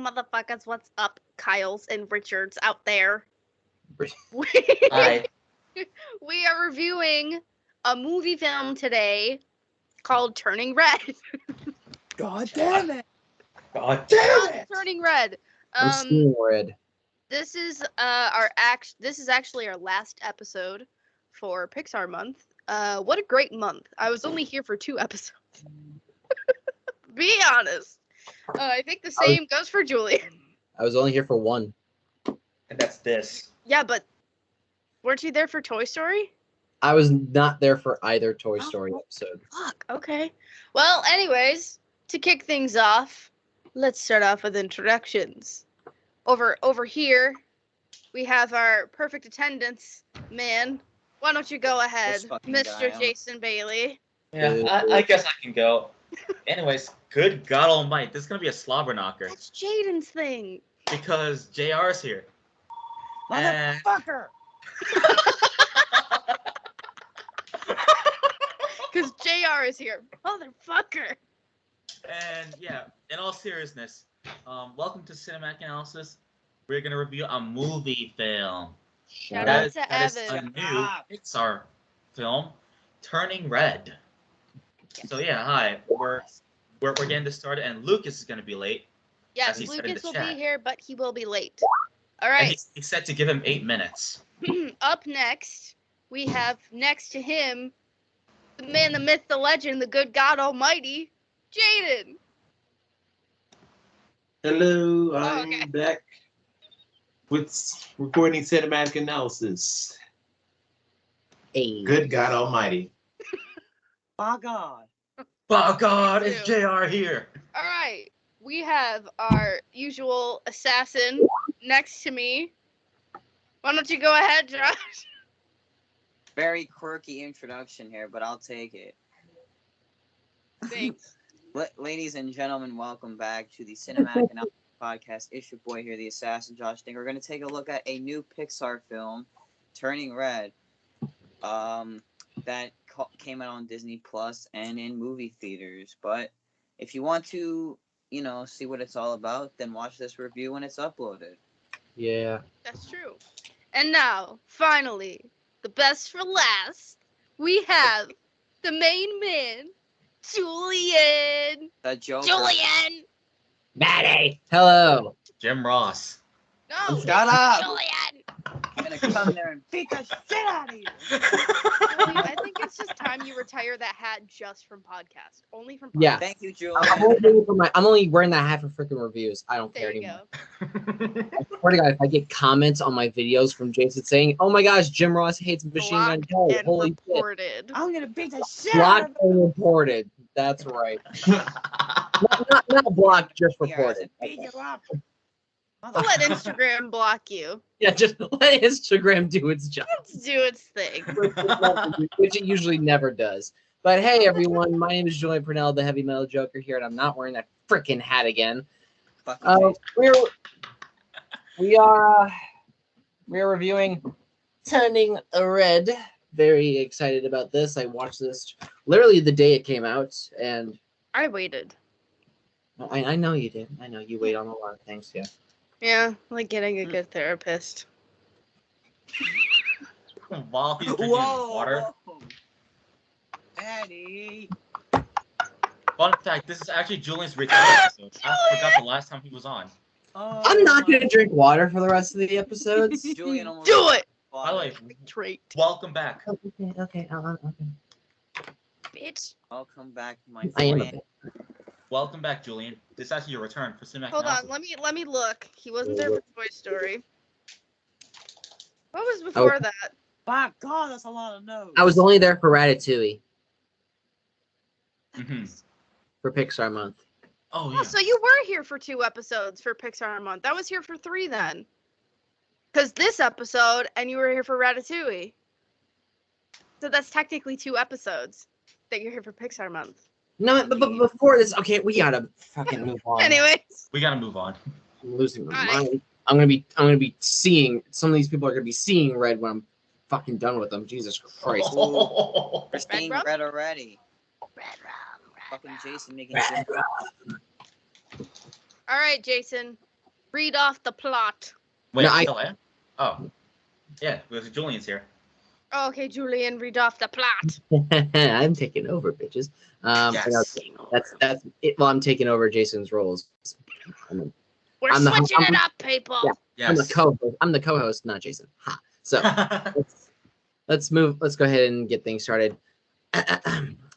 motherfuckers. What's up, Kyles and Richards out there? Hi. We are reviewing a movie film today called Turning Red. God damn it! God damn it! Turning Red. I'm seeing red. This is This is actually our last episode for Pixar month. What a great month! I was only here for 2 episodes. Be honest. I think the same goes for Julian. I was only here for 1. And that's this. Yeah, but weren't you there for Toy Story? I was not there for either Toy Story episode. Fuck. Okay. Well, anyways, to kick things off, let's start off with introductions. Over here, we have our perfect attendance man. Why don't you go ahead, Mr. Jason Bailey? Yeah, I guess I can go. Anyways, good God Almighty, this is gonna be a slobber knocker That's Jaden's thing. because JR is here. Motherfucker! Because JR is here. Motherfucker. And yeah, in all seriousness, welcome to Cinematic Analysis. We're gonna review a movie film. Shout That out is to a Evan. new Pixar film, Turning Red. So yeah, hi. We're getting this started, and Lucas is gonna be late. Yes, as he said in Lucas the will chat. be here, but he will be late. All And right. he's set to give him 8 minutes. Up next, we have next to him, the man, the myth, the legend, the good God Almighty, Jaden. Hello, Oh, I'm okay. back with recording cinematic analysis. Hey. Good God Almighty. My God. Oh God, Me is too. JR here? All right. We have our usual assassin next to me. Why don't you go ahead, Josh? Very quirky introduction here, but I'll take it. Thanks. Ladies and gentlemen, welcome back to the Cinematic Analysis Podcast. It's your boy here, the Assassin Josh Ding. We're going to take a look at a new Pixar film, Turning Red, that came out on Disney Plus and in movie theaters. But if you want to, see what it's all about, then watch this review when it's uploaded. Yeah. That's true. And now, finally, the best for last, we have the main man, Julian. The Joker. Julian! Maddie! Hello! Jim Ross. No! Shut up! Julian! I'm going to come there and beat the shit out of you! Julian, I think it's just time you retire that hat just from podcast. Only from podcast. Yeah. Thank you, I'm Julian. only wearing that hat for freaking reviews. I don't care There you anymore. go. I swear to God, if I get comments on my videos from Jason saying, "Oh my gosh, Jim Ross hates Machine Gun Blocked Kelly," and holy shit. reported. I'm going to beat the shit out of Blocked and reported. That's right. Not blocked, just you! reported. Beat you up! I'll let Instagram block you. Yeah, just let Instagram do its job, Let's do its thing. which it usually never does. But hey, everyone, my name is Julian Purnell, the Heavy Metal Joker here, and I'm not wearing that freaking hat again. We are reviewing Turning Red. Very excited about this. I watched this literally the day it came out, and I waited. I know you did. I know you wait on a lot of things, yeah. Yeah, like getting a good therapist. While he's drinking water. Eddie! Fun fact, this is actually Julian's return episode. I forgot the last time he was on. I'm not gonna drink water for the rest of the episodes. Julian almost Do it! By the way, Trait. welcome back. Okay. Bitch. Welcome back, my I am a friend. bit. Welcome back, Julian. This is actually your return for Cinematic Hold on, Analysis. let me look. He wasn't there for Toy Story. What was before that? My God, that's a lot of no's. I was only there for Ratatouille Mhm. for Pixar month. Oh, Oh, yeah. so you were here for 2 episodes for Pixar month. I was here for 3 then. Because this episode, and you were here for Ratatouille. So that's technically 2 episodes that you're here for Pixar month. No, but before this, okay, we gotta fucking move on. Anyways. We gotta move on. I'm losing my Alright. mind. I'm gonna be seeing some of these people are gonna be seeing red when I'm fucking done with them. Jesus Christ. Oh. We're seeing rum? red already. Red rum. Fucking Jason making Jim. All right, Jason. read off the plot. Wait, No, still in? Oh. Yeah, because Julian's here. Oh, okay, Julian, read off the plot. I'm taking over, bitches. Yes. That's it. Well, I'm taking over Jason's roles. I'm We're I'm the- switching I'm- it up, people. Yeah. Yes. I'm the co-host, not Jason. Ha. So let's move. Let's go ahead and get things started.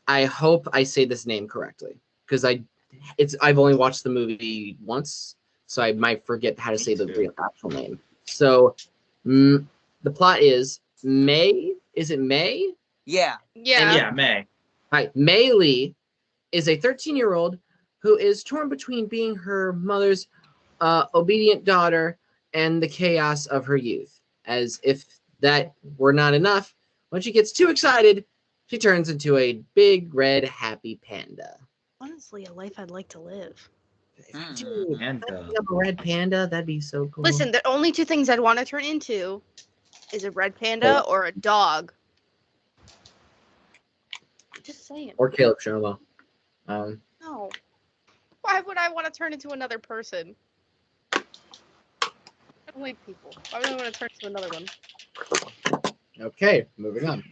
I hope I say this name correctly because I've only watched the movie once, so I might forget how to say the real actual name. So the plot is May. Is it May? Yeah. Yeah. Yeah, May. Right. Mei Lee is a 13-year-old who is torn between being her mother's obedient daughter and the chaos of her youth. As if that were not enough, when she gets too excited, she turns into a big red happy panda. Honestly, a life I'd like to live. Dude, And if I think of a red panda, that'd be so cool. Listen, the only two things I'd want to turn into is a red panda or a dog. Just saying. Or Caleb Shomo. No. Why would I want to turn into another person? I don't like people. Why would I want to turn into another one? Okay, moving on.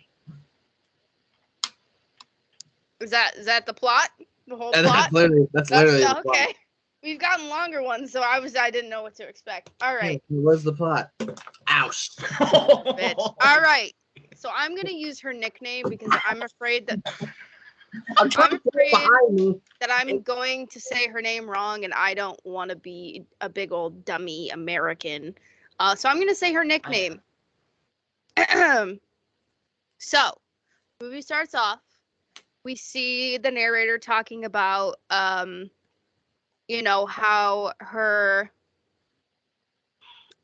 Is that the plot? The whole And plot? that's literally the plot. Okay. We've gotten longer ones, so I didn't know what to expect. All right. What's the plot? Ouch. Bitch. All right. So I'm gonna use her nickname because I'm afraid that I'm afraid behind me. I'm going to say her name wrong, and I don't want to be a big old dummy American. So I'm gonna say her nickname. So, movie starts off. We see the narrator talking about, how her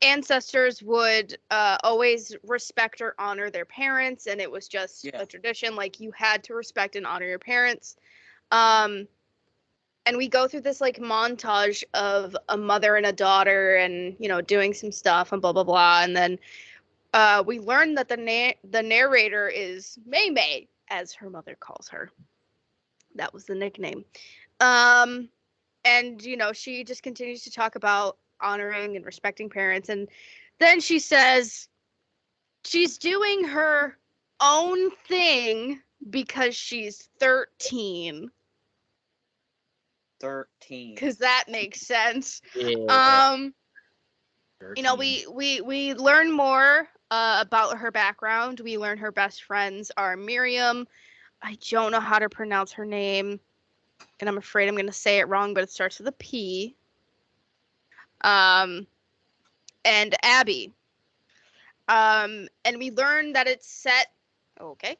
ancestors would always respect or honor their parents, and it was just a tradition. Like, you had to respect and honor your parents. And we go through this like montage of a mother and a daughter, and doing some stuff and blah blah blah, and then we learn that the narrator is Mei Mei, as her mother calls her. That was the nickname. And she just continues to talk about honoring and respecting parents, and then she says she's doing her own thing because she's 13. 13. Because that makes sense. Yeah. We learn more about her background. We learn her best friends are Miriam. I don't know how to pronounce her name, and I'm afraid I'm going to say it wrong, but it starts with a P. And Abby. And we learn that it's set. Okay.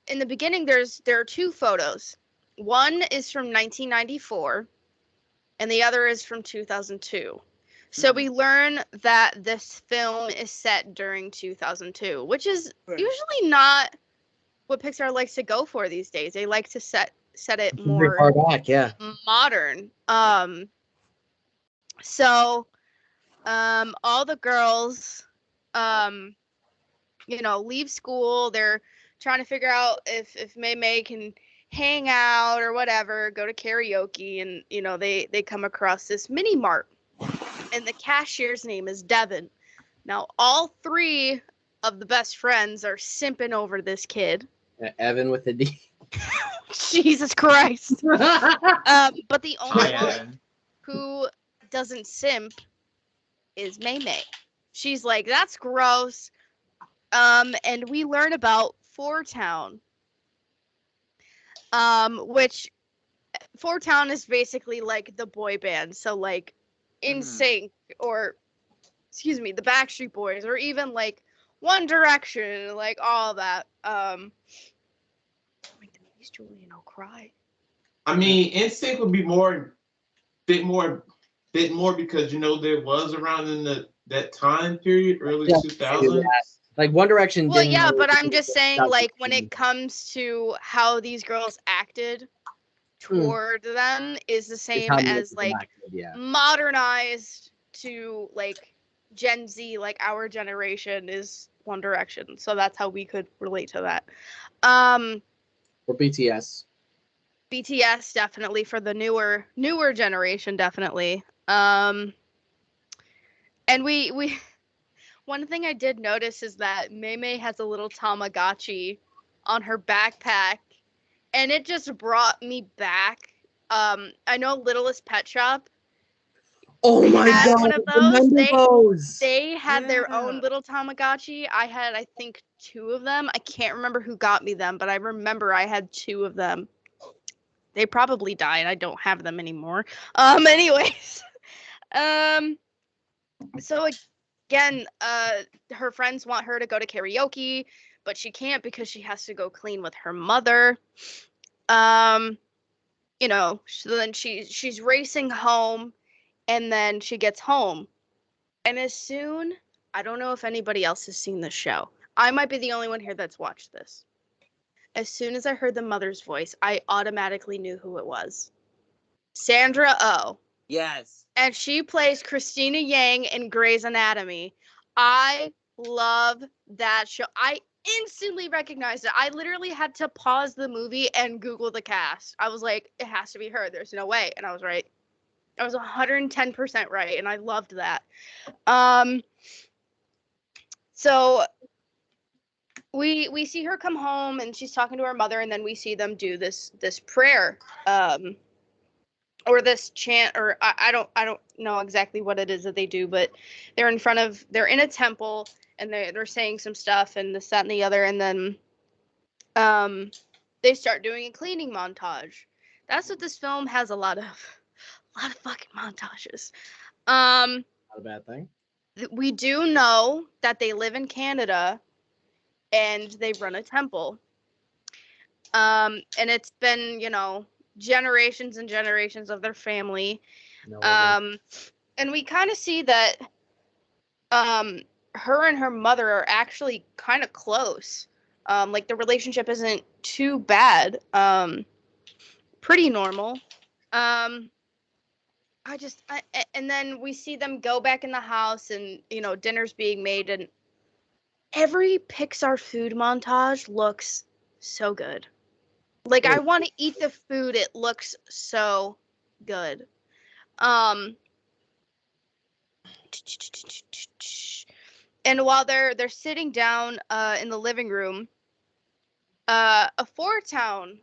In the beginning, there are two photos. One is from 1994, and the other is from 2002. So we learn that this film is set during 2002, which is usually not what Pixar likes to go for these days. They like to set it more far back, yeah. modern. So all the girls leave school. They're trying to figure out if Mei Mei can hang out or whatever, go to karaoke, and they come across this mini mart, and the cashier's name is Devin. Now all three of the best friends are simping over this kid. Evan with a D. Jesus Christ. But the only Hi, one Evan. who doesn't simp is Mei Mei. She's like, that's gross. And we learn about Four Town. Which Four Town is basically like the boy band. So like NSYNC or the Backstreet Boys, or even like One Direction, like all that. Julian will cry. I mean, NSYNC would be bit more because there was around in that time period, early 2000s. Like One Direction. Well, didn't yeah, really but I'm just saying, like, when 2000. it comes to how these girls acted toward them is the same as like modernized to like Gen Z, like our generation is One Direction. So that's how we could relate to that. Or BTS. BTS definitely for the newer generation, definitely. And we one thing I did notice is that Maymay has a little Tamagotchi on her backpack, and it just brought me back. I know Littlest Pet Shop. Oh They my had god, one of those. remember those? They had their Yeah. own little Tamagotchi. I had, I think, 2 of them. I can't remember who got me them, but I remember I had 2 of them. They probably died. I don't have them anymore. Anyways. So again, her friends want her to go to karaoke, but she can't because she has to go clean with her mother. So then she's racing home, and then she gets home. And I don't know if anybody else has seen this show. I might be the only one here that's watched this. As soon as I heard the mother's voice, I automatically knew who it was. Sandra Oh. Yes. And she plays Christina Yang in Grey's Anatomy. I love that show. I instantly recognized it. I literally had to pause the movie and Google the cast. I was like, it has to be her. There's no way. And I was right. I was 110% right, and I loved that. So we see her come home, and she's talking to her mother, and then we see them do this prayer, or this chant, or I don't know exactly what it is that they do, but they're in a temple, and they're saying some stuff, and this, that, and the other, and then they start doing a cleaning montage. That's what this film has, a lot of fucking montages. Not a bad thing. We do know that they live in Canada and they run a temple. And it's been, generations and generations of their family. No idea. And we kind of see that her and her mother are actually kind of close. Like, the relationship isn't too bad. Pretty normal. And then we see them go back in the house, and dinner's being made, and every Pixar food montage looks so good. Like, I want to eat the food. It looks so good. And while they're sitting down in the living room, a Four Town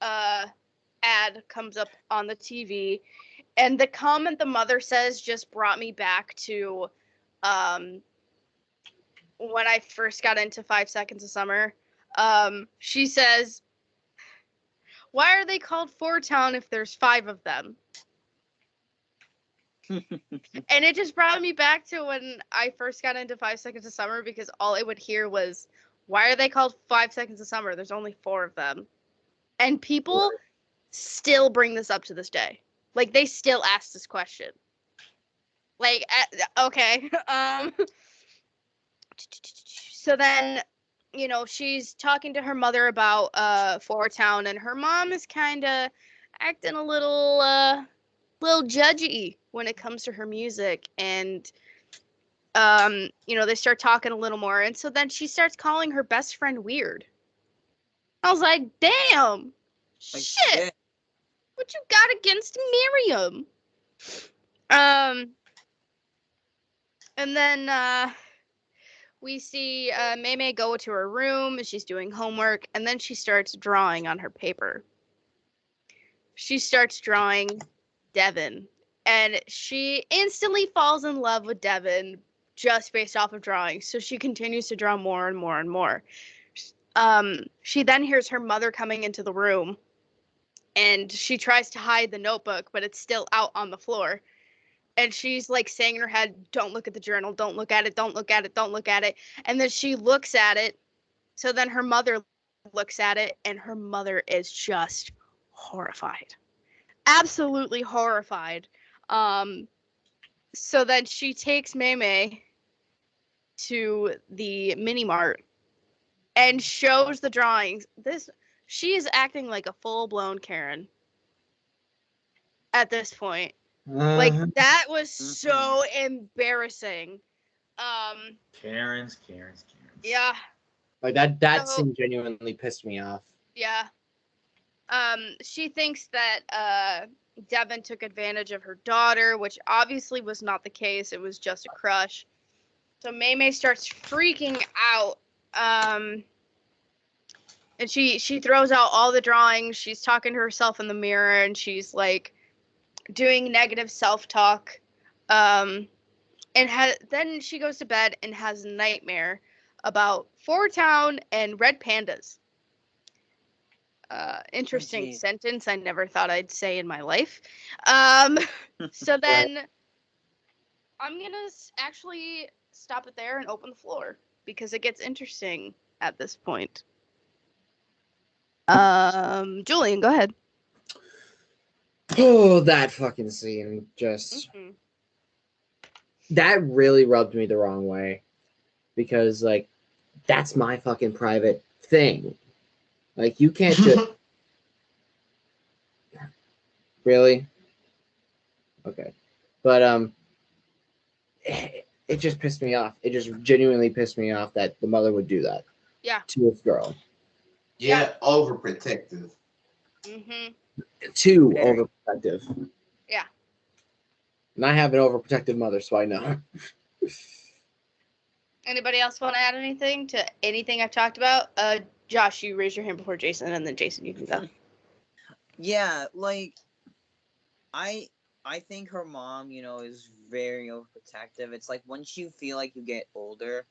ad comes up on the TV, and the comment the mother says just brought me back to when I first got into 5 Seconds of Summer. She says, "Why are they called Four Town if there's 5 of them?" And it just brought me back to when I first got into 5 Seconds of Summer, because all I would hear was, "Why are they called 5 Seconds of Summer? There's only 4 of them." And people still bring this up to this day. Like, they still ask this question. Like, okay. So then, she's talking to her mother about Four Town, and her mom is kind of acting a little judgy when it comes to her music, and they start talking a little more, and so then she starts calling her best friend weird. I was like, damn, Like, shit, what you got against Miriam? And then we see Maymay go to her room, and she's doing homework, and then she starts drawing on her paper. She starts drawing Devin, and she instantly falls in love with Devin just based off of drawing. So she continues to draw more and more and more. She then hears her mother coming into the room, and she tries to hide the notebook, but it's still out on the floor. And she's like saying in her head, "Don't look at the journal, don't look at it, don't look at it, don't look at it." And then she looks at it. So then her mother looks at it, and her mother is just horrified. Absolutely horrified. So then she takes Maymay to the mini mart and shows the drawings. She is acting like a full-blown Karen at this point. Like, that was so embarrassing. Karen's. Yeah. Like that So- scene genuinely pissed me off. Yeah. She thinks that Devin took advantage of her daughter, which obviously was not the case. It was just a crush. So May starts freaking out. And she throws out all the drawings. She's talking to herself in the mirror, and she's like doing negative self-talk. And then she goes to bed and has a nightmare about Four Town and red pandas. Interesting geez. sentence I never thought I'd say in my life. So then I'm gonna actually stop it there and open the floor because it gets interesting at this point. Julian, go ahead. Oh, that fucking scene just Mhm. that really rubbed me the wrong way because like that's my fucking private thing. Like you can't just really. Okay, but it just pissed me off. It just genuinely pissed me off that the mother would do that. Yeah. To this girl. Yeah, overprotective. Mhm. Too Very. overprotective. Yeah. And I have an overprotective mother, so I know. Anybody else want to add anything to anything I've talked about? Josh, you raise your hand before Jason, and then Jason, you can go. Yeah, like I think her mom, is very overprotective. It's like once you feel like you get older,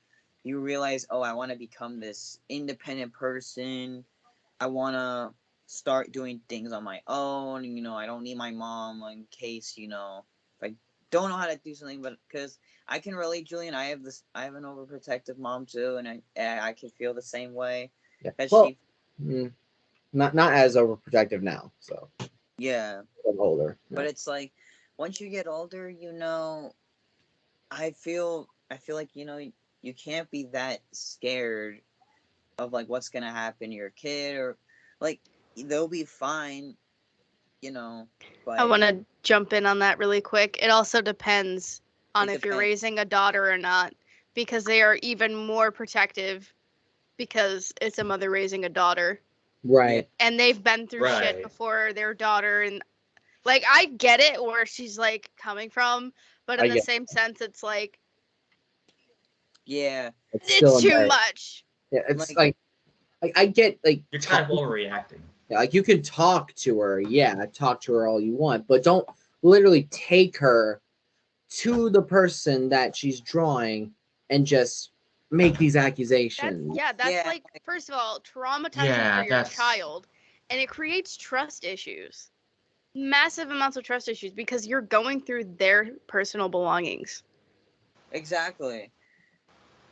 you realize, oh, I want to become this independent person. I want to start doing things on my own. I don't need my mom in case, if I don't know how to do something, but because I can relate, Julian. I have an overprotective mom too, and I can feel the same way. Yeah. That Well, she, not as overprotective now, so yeah. I'm older. But it's like once you get older, I feel like you can't be that scared of like what's gonna happen to your kid, or like they'll be fine, but I want to jump in on that really quick. It also depends on It if you're depends. raising a daughter or not, because they are even more protective because it's a mother raising a daughter. right. And they've been through shit Right. before their daughter. And like, I get it where she's like coming from, but I in the get same sense, it's like, yeah, still it's too embarrassing. much. Yeah, it's Like- like I get like You're kind of talk- overreacting. yeah, like you can talk to her, talk to her all you want, but don't literally take her to the person that she's drawing and just make these accusations. That's Yeah. like, first of all, traumatizing Yeah, for your that's- child, and it creates trust issues. Massive amounts of trust issues because you're going through their personal belongings. exactly.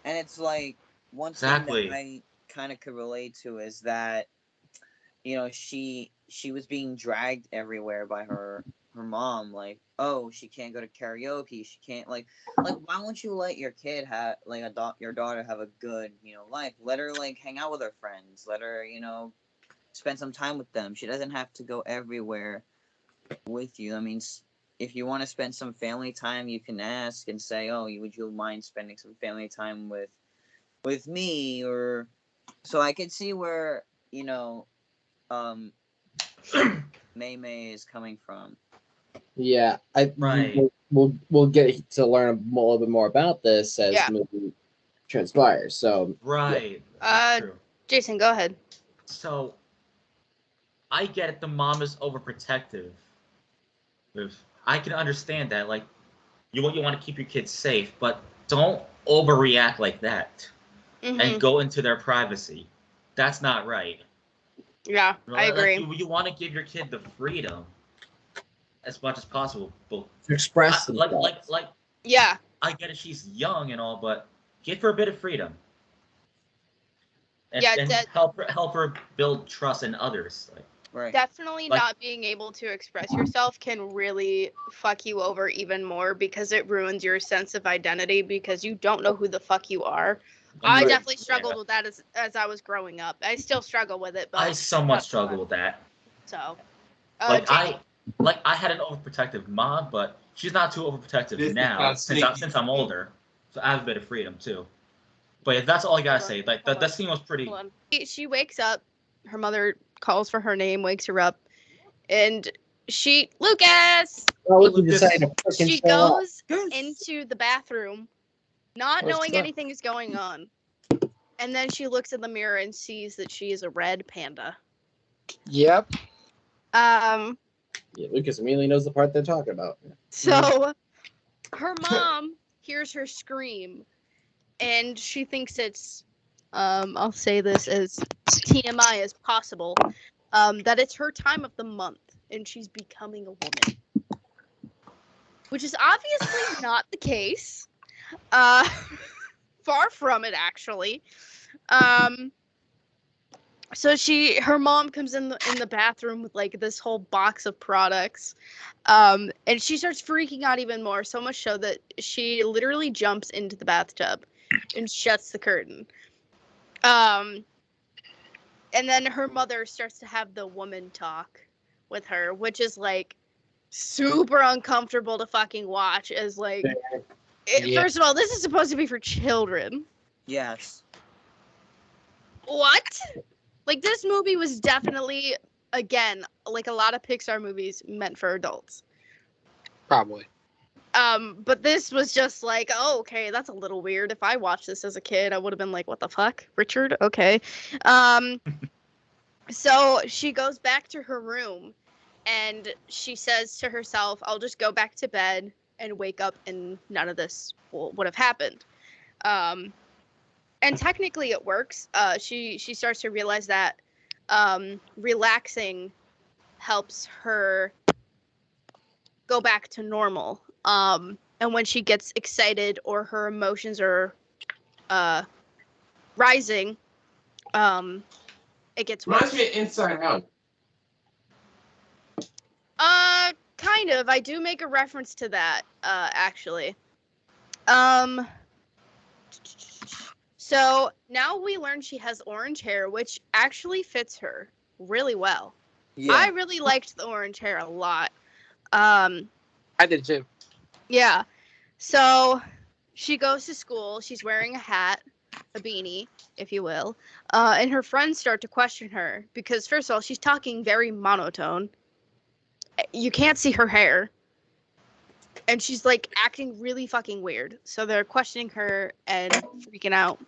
And it's like one Exactly. thing that I kind of could relate to is that she was being dragged everywhere by her mom. Like, oh, she can't go to karaoke. She can't like why won't you let your kid have like your daughter have a good life? Let her like hang out with her friends. Let her spend some time with them. She doesn't have to go everywhere with you. I mean, if you want to spend some family time, you can ask and say, "Oh, would you mind spending some family time with me?" Or so I could see where May is coming from. Yeah, Right. we'll get to learn a little bit more about this as Yeah. the movie transpires. So Right. Uh, True. Jason, go ahead. So I get it. The mom is overprotective. I can understand that. Like, you want to keep your kids safe, but don't overreact like that Mhm. and go into their privacy. That's not right. Yeah, I Like, agree. you want to give your kid the freedom as much as possible, but to express like themselves. Yeah, I get it. She's young and all, but give her a bit of freedom. And, Yeah, and that- help her build trust in others. Like, Right. definitely Like- not being able to express yourself can really fuck you over even more because it ruins your sense of identity because you don't know who the fuck you are. I Right. definitely struggled Yeah. with that as I was growing up. I still struggle with it, but I somewhat not so struggle much. with that. So, Like Jason, I had an overprotective mom, but she's not too overprotective This is now how since sneaky. I'm older. So I have a bit of freedom too. But yeah, that's all I gotta Hold on, say. Like hold that on, scene was pretty. She wakes up. Her mother calls for her name, wakes her up, and Lucas. Oh, look, you Lucas. decided to freaking She show up. goes into the bathroom, not What's knowing up? anything is going on. And then she looks in the mirror and sees that she is a red panda. Yep. Yeah, Lucas immediately knows the part they're talking about. So her mom hears her scream, and she thinks it's, I'll say this as TMI as possible, that it's her time of the month, and she's becoming a woman. Which is obviously not the case. Far from it, actually. So her mom comes in the bathroom with like this whole box of products, and she starts freaking out even more. So much so that she literally jumps into the bathtub and shuts the curtain. And then her mother starts to have the woman talk with her, which is like super uncomfortable to fucking watch. As like, Yeah. first of all, this is supposed to be for children. Yes. What? Like, this movie was definitely, again, like a lot of Pixar movies, meant for adults. Probably. But this was just like, oh, okay, that's a little weird. If I watched this as a kid, I would have been like, what the fuck? Richard? Okay. So she goes back to her room, and she says to herself, I'll just go back to bed and wake up, and none of this would have happened. And technically it works. She starts to realize that relaxing helps her go back to normal. And when she gets excited or her emotions are rising, it gets Reminds worse. me of Inside Out. Kind of. I do make a reference to that, actually. So now we learn she has orange hair, which actually fits her really well. Yeah. I really liked the orange hair a lot. I did too. Yeah. So she goes to school. She's wearing a hat, a beanie, if you will. And her friends start to question her because, first of all, she's talking very monotone. You can't see her hair. And she's like acting really fucking weird. So they're questioning her and freaking out.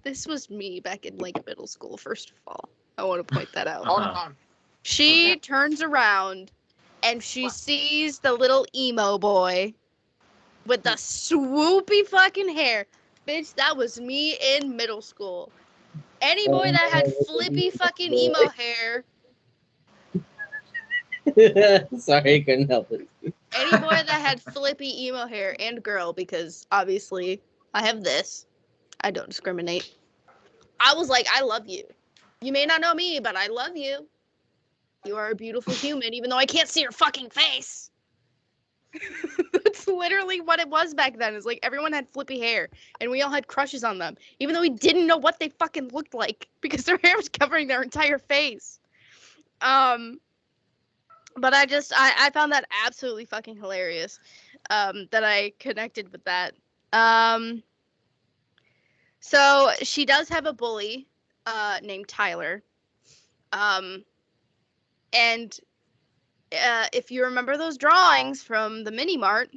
This was me back in like middle school, first of all. I want to point that out. Hold on. She turns around and she sees the little emo boy with the swoopy fucking hair. Bitch, that was me in middle school. Any boy that had flippy fucking emo hair, Sorry, couldn't help it. any boy that had flippy emo hair, and girl, because obviously I have this. I don't discriminate. I was like, I love you. You may not know me, but I love you. You are a beautiful human, even though I can't see your fucking face. That's literally what it was back then. It's like everyone had flippy hair, and we all had crushes on them, even though we didn't know what they fucking looked like because their hair was covering their entire face. But I found that absolutely fucking hilarious. That I connected with that. So she does have a bully, named Tyler. And if you remember those drawings from the mini mart,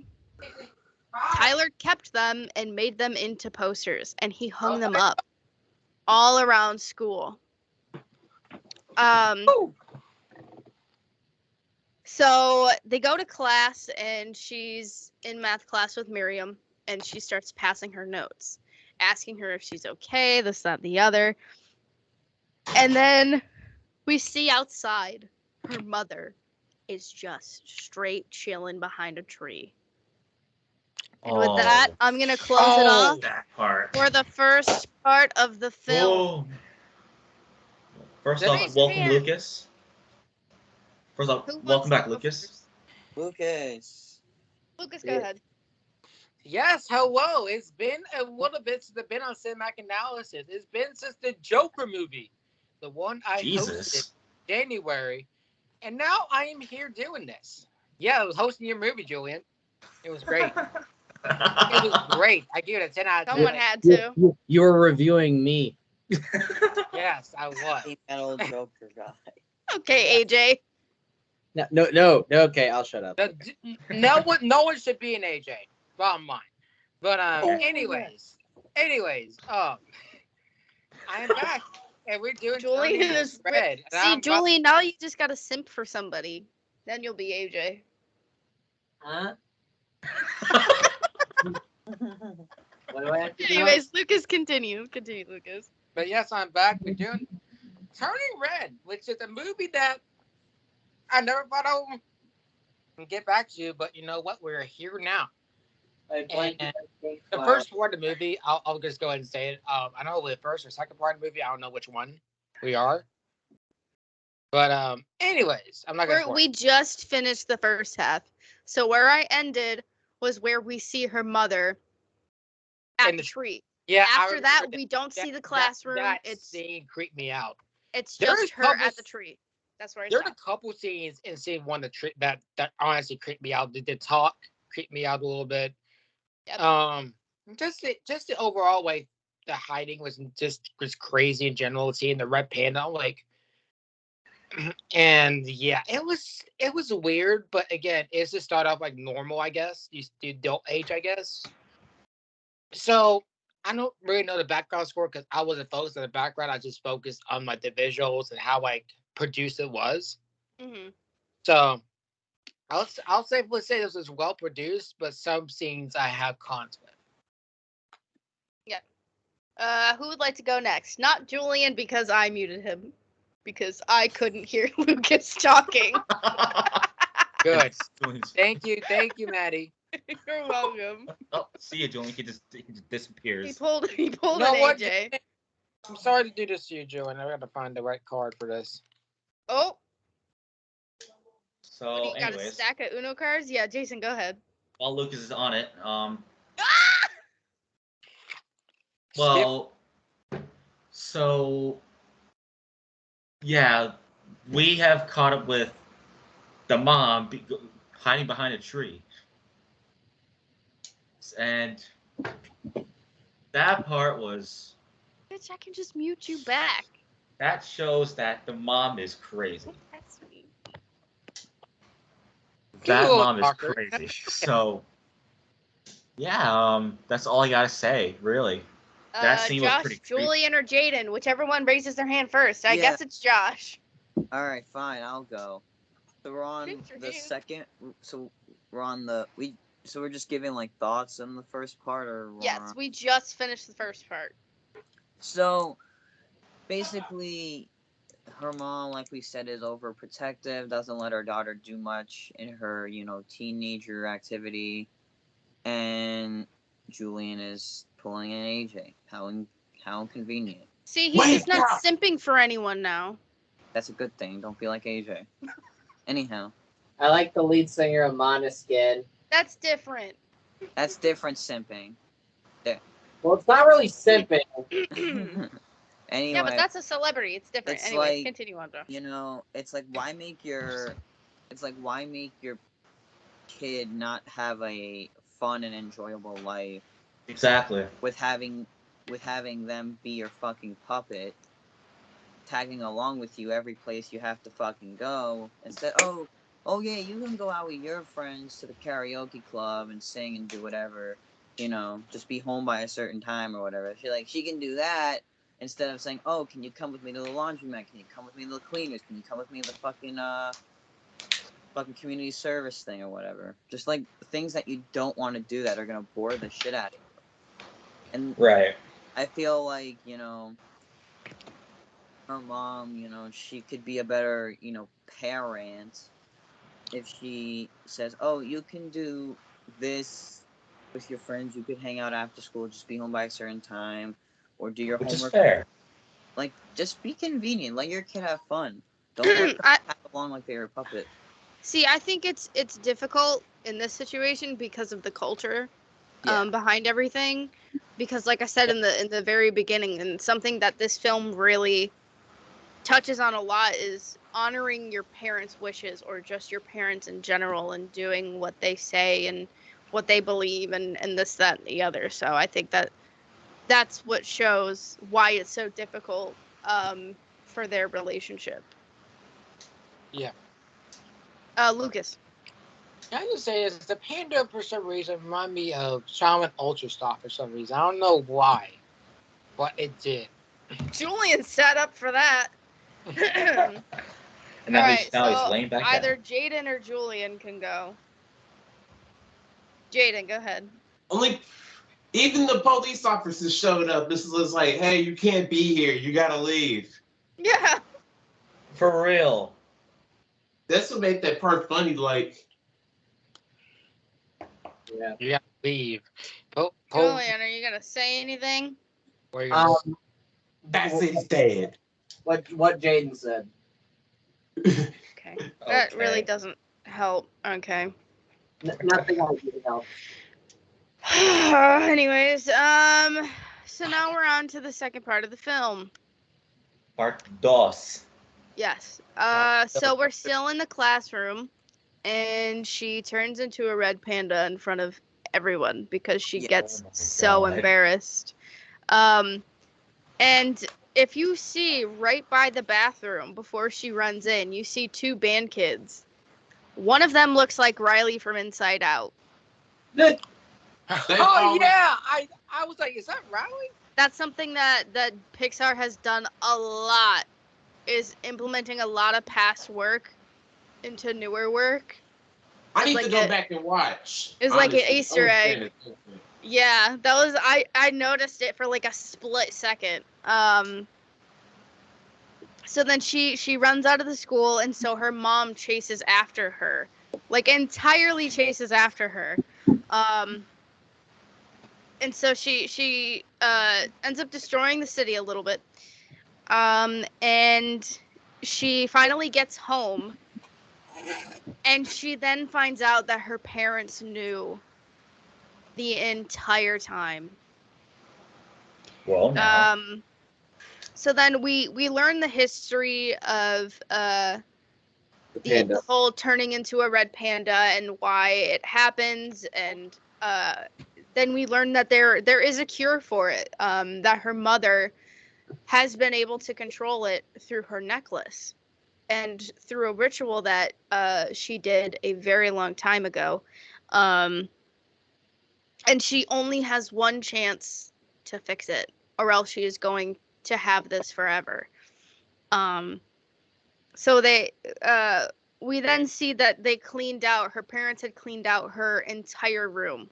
Tyler kept them and made them into posters, and he hung them up all around school. So they go to class, and she's in math class with Miriam, and she starts passing her notes, asking her if she's okay, this, that, the other. And then we see outside her mother is just straight chilling behind a tree. And with that, I'm going to close it off That part. for the first part of the film. Oh. First Raise off, your welcome, hand. Lucas. First off, Who wants welcome to back, go Lucas. first? Lucas. Lucas, go Yeah. ahead. Yes, hello. It's been a little bit since I've been on Cinematic Analysis. It's been since the Joker movie, the one I hosted Jesus. in January. And now I am here doing this. Yeah, I was hosting your movie, Julian. It was great. It was great. I give it a 10 out of 10. Someone had to. You were reviewing me. Yes, I was. Heavy metal Joker guy. Okay, AJ. No. Okay, I'll shut up. No one should be an AJ. Bottom line. But Oh, anyways, I am back, and we're doing Julian Turning is Red. and See, I'm about- Julian, now you just gotta simp for somebody. Then you'll be AJ. Huh? What do I have to do? Anyways, Lucas, continue. Continue, Lucas. But yes, I'm back. We're doing Turning Red, which is a movie that I never thought I would get back to, but you know what? We're here now. And the first part of the movie, I'll just go ahead and say it. I know the first or second part of the movie. I don't know which one we are. But anyways, I'm not gonna. We just finished the first half. So where I ended was where we see her mother at In the the- tree. Yeah. I After that, remember we don't see the that- classroom. That it's scene creeped me out. it's There's just a her couple at the tree. That's where I There's a stopped. couple scenes in scene one that honestly creeped me out. The talk creeped me out a little bit. Yep. Just the overall way the hiding was crazy in general. Seeing the red panda, like, and yeah, it was weird. But again, it's just start off like normal, I guess. You adult age, I guess. So I don't really know the background score because I wasn't focused on the background. I just focused on like the visuals and how like produced it was. Hmm. So I'll safely say this was well produced, but some scenes I have cons with. Who would like to go next? Not Julian because I muted him because I couldn't hear Lucas talking. Good. Julian's- Thank you, Maddie. You're welcome. Oh, see you, Julian. He just He disappears. pulled You an know what? AJ. I'm sorry to do this to you, Julian. I got to find the right card for this. Oh, So, you got a anyways, stack of Uno cards? Yeah, Jason, go ahead. while Lucas is on it, Ah! well, so yeah, we have caught up with the mom hiding behind a tree, and that part was Bitch, I can just mute you back. that shows that the mom is crazy. That's me. That Cool, mom is Parker. crazy. So yeah, that's all I gotta say, really. That scene was Josh, pretty creepy. Julian, or Jaden, whichever one raises their hand first. I Yeah. guess it's Josh. All right, fine, I'll go. So we're on Raise your the hand. second. So we're on the So we're just giving like thoughts on the first part, or we're Yes, on- we just finished the first part. So basically, her mom, like we said, is overprotective. Doesn't let her daughter do much in her, teenager activity, and Julian is pulling an AJ. How inconvenient. See, he's just not simping for anyone now. That's a good thing. Don't be like AJ. Anyhow, I like the lead singer of Måneskin. That's different. that's different simping. Well, it's not really simping. Anyway, Yeah, but that's a celebrity. It's different. It's Anyways, like- continue on, Josh. it's like why make your kid not have a fun and enjoyable life Exactly. with having them be your fucking puppet, tagging along with you every place you have to fucking go. Instead, oh yeah, you can go out with your friends to the karaoke club and sing and do whatever. Just be home by a certain time or whatever. She can do that instead of saying, oh, can you come with me to the laundromat? Can you come with me to the cleaners? Can you come with me to the fucking community service thing or whatever? Just like things that you don't want to do that are gonna bore the shit out of you. And Right. I feel like, her mom, she could be a better, parent if she says, oh, you can do this with your friends. You could hang out after school, just be home by a certain time, or do your Which is homework. fair. Like, just be convenient. Let your kid have fun. Don't let them tag along like they're a puppet. See, I think it's difficult in this situation because of the culture Yeah. behind everything. Because, like I said in the very beginning, and something that this film really touches on a lot is honoring your parents' wishes, or just your parents in general, and doing what they say and what they believe, and this, that, and the other. So I think that that's what shows why it's so difficult for their relationship. Yeah. Lucas. I just say is the panda for some reason remind me of Shaman Ultra Star for some reason. I don't know why, but it did. Julian set up for that. And now Alright, he's laying back either down. Jaden or Julian can go. Jaden, go ahead. Only even the police officers showed up. This was like, hey, you can't be here. You gotta leave. Yeah. For real. That's what made that part funny. Like, Yeah. You have to leave. Julian, are you gonna say anything? Where you're gonna that's his dad. What Jaden said. Okay. That really Okay. doesn't help. Okay. Nothing I did help. Anyways, so now we're on to the second part of the film. Part dos. Yes. So we're still in the classroom, and she turns into a red panda in front of everyone because she Yeah. gets Oh my so God. embarrassed. And if you see right by the bathroom before she runs in, you see two band kids. One of them looks like Riley from Inside Out. Oh yeah, I was like, is that Riley? That's something that Pixar has done a lot, is implementing a lot of past work into newer work. I need like to go a- back and watch. It's like an honestly. Easter Oh, egg. man. Yeah, that was I noticed it for like a split second. So then she runs out of the school, and so her mom chases after her, like entirely chases after her. And so she ends up destroying the city a little bit. And she finally gets home, and she then finds out that her parents knew the entire time. Well, now. So then we learn the history of The panda. the whole turning into a red panda and why it happens, and then we learn that there is a cure for it. That her mother has been able to control it through her necklace and through a ritual that she did a very long time ago. And she only has one chance to fix it, or else she is going to have this forever. So we then see that they cleaned out, her parents had cleaned out her entire room.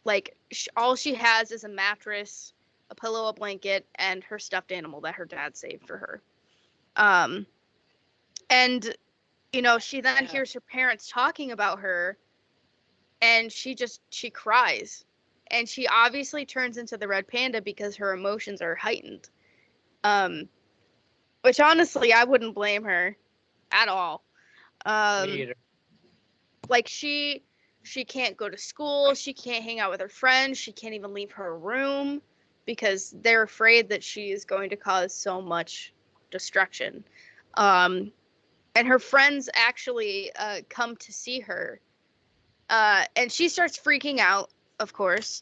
Like, all she has is a mattress, a pillow, a blanket, and her stuffed animal that her dad saved for her. And, she then hears her parents talking about her, and she cries. And she obviously turns into the red panda because her emotions are heightened. Which honestly, I wouldn't blame her at all. Me either. Like, she can't go to school, she can't hang out with her friends, she can't even leave her room because they're afraid that she is going to cause so much destruction. And her friends actually come to see her, and she starts freaking out, of course,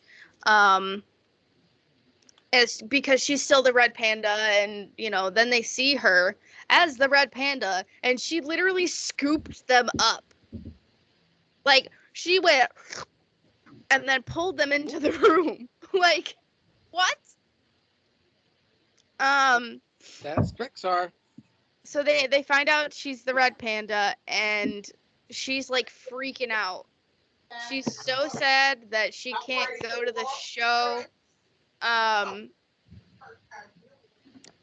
because she's still the red panda, and then they see her as the red panda, and she literally scooped them up. Like, she went and then pulled them into the room. Like, what? That's Pixar. So they find out she's the red panda, and she's like freaking out. She's so sad that she can't go to the show.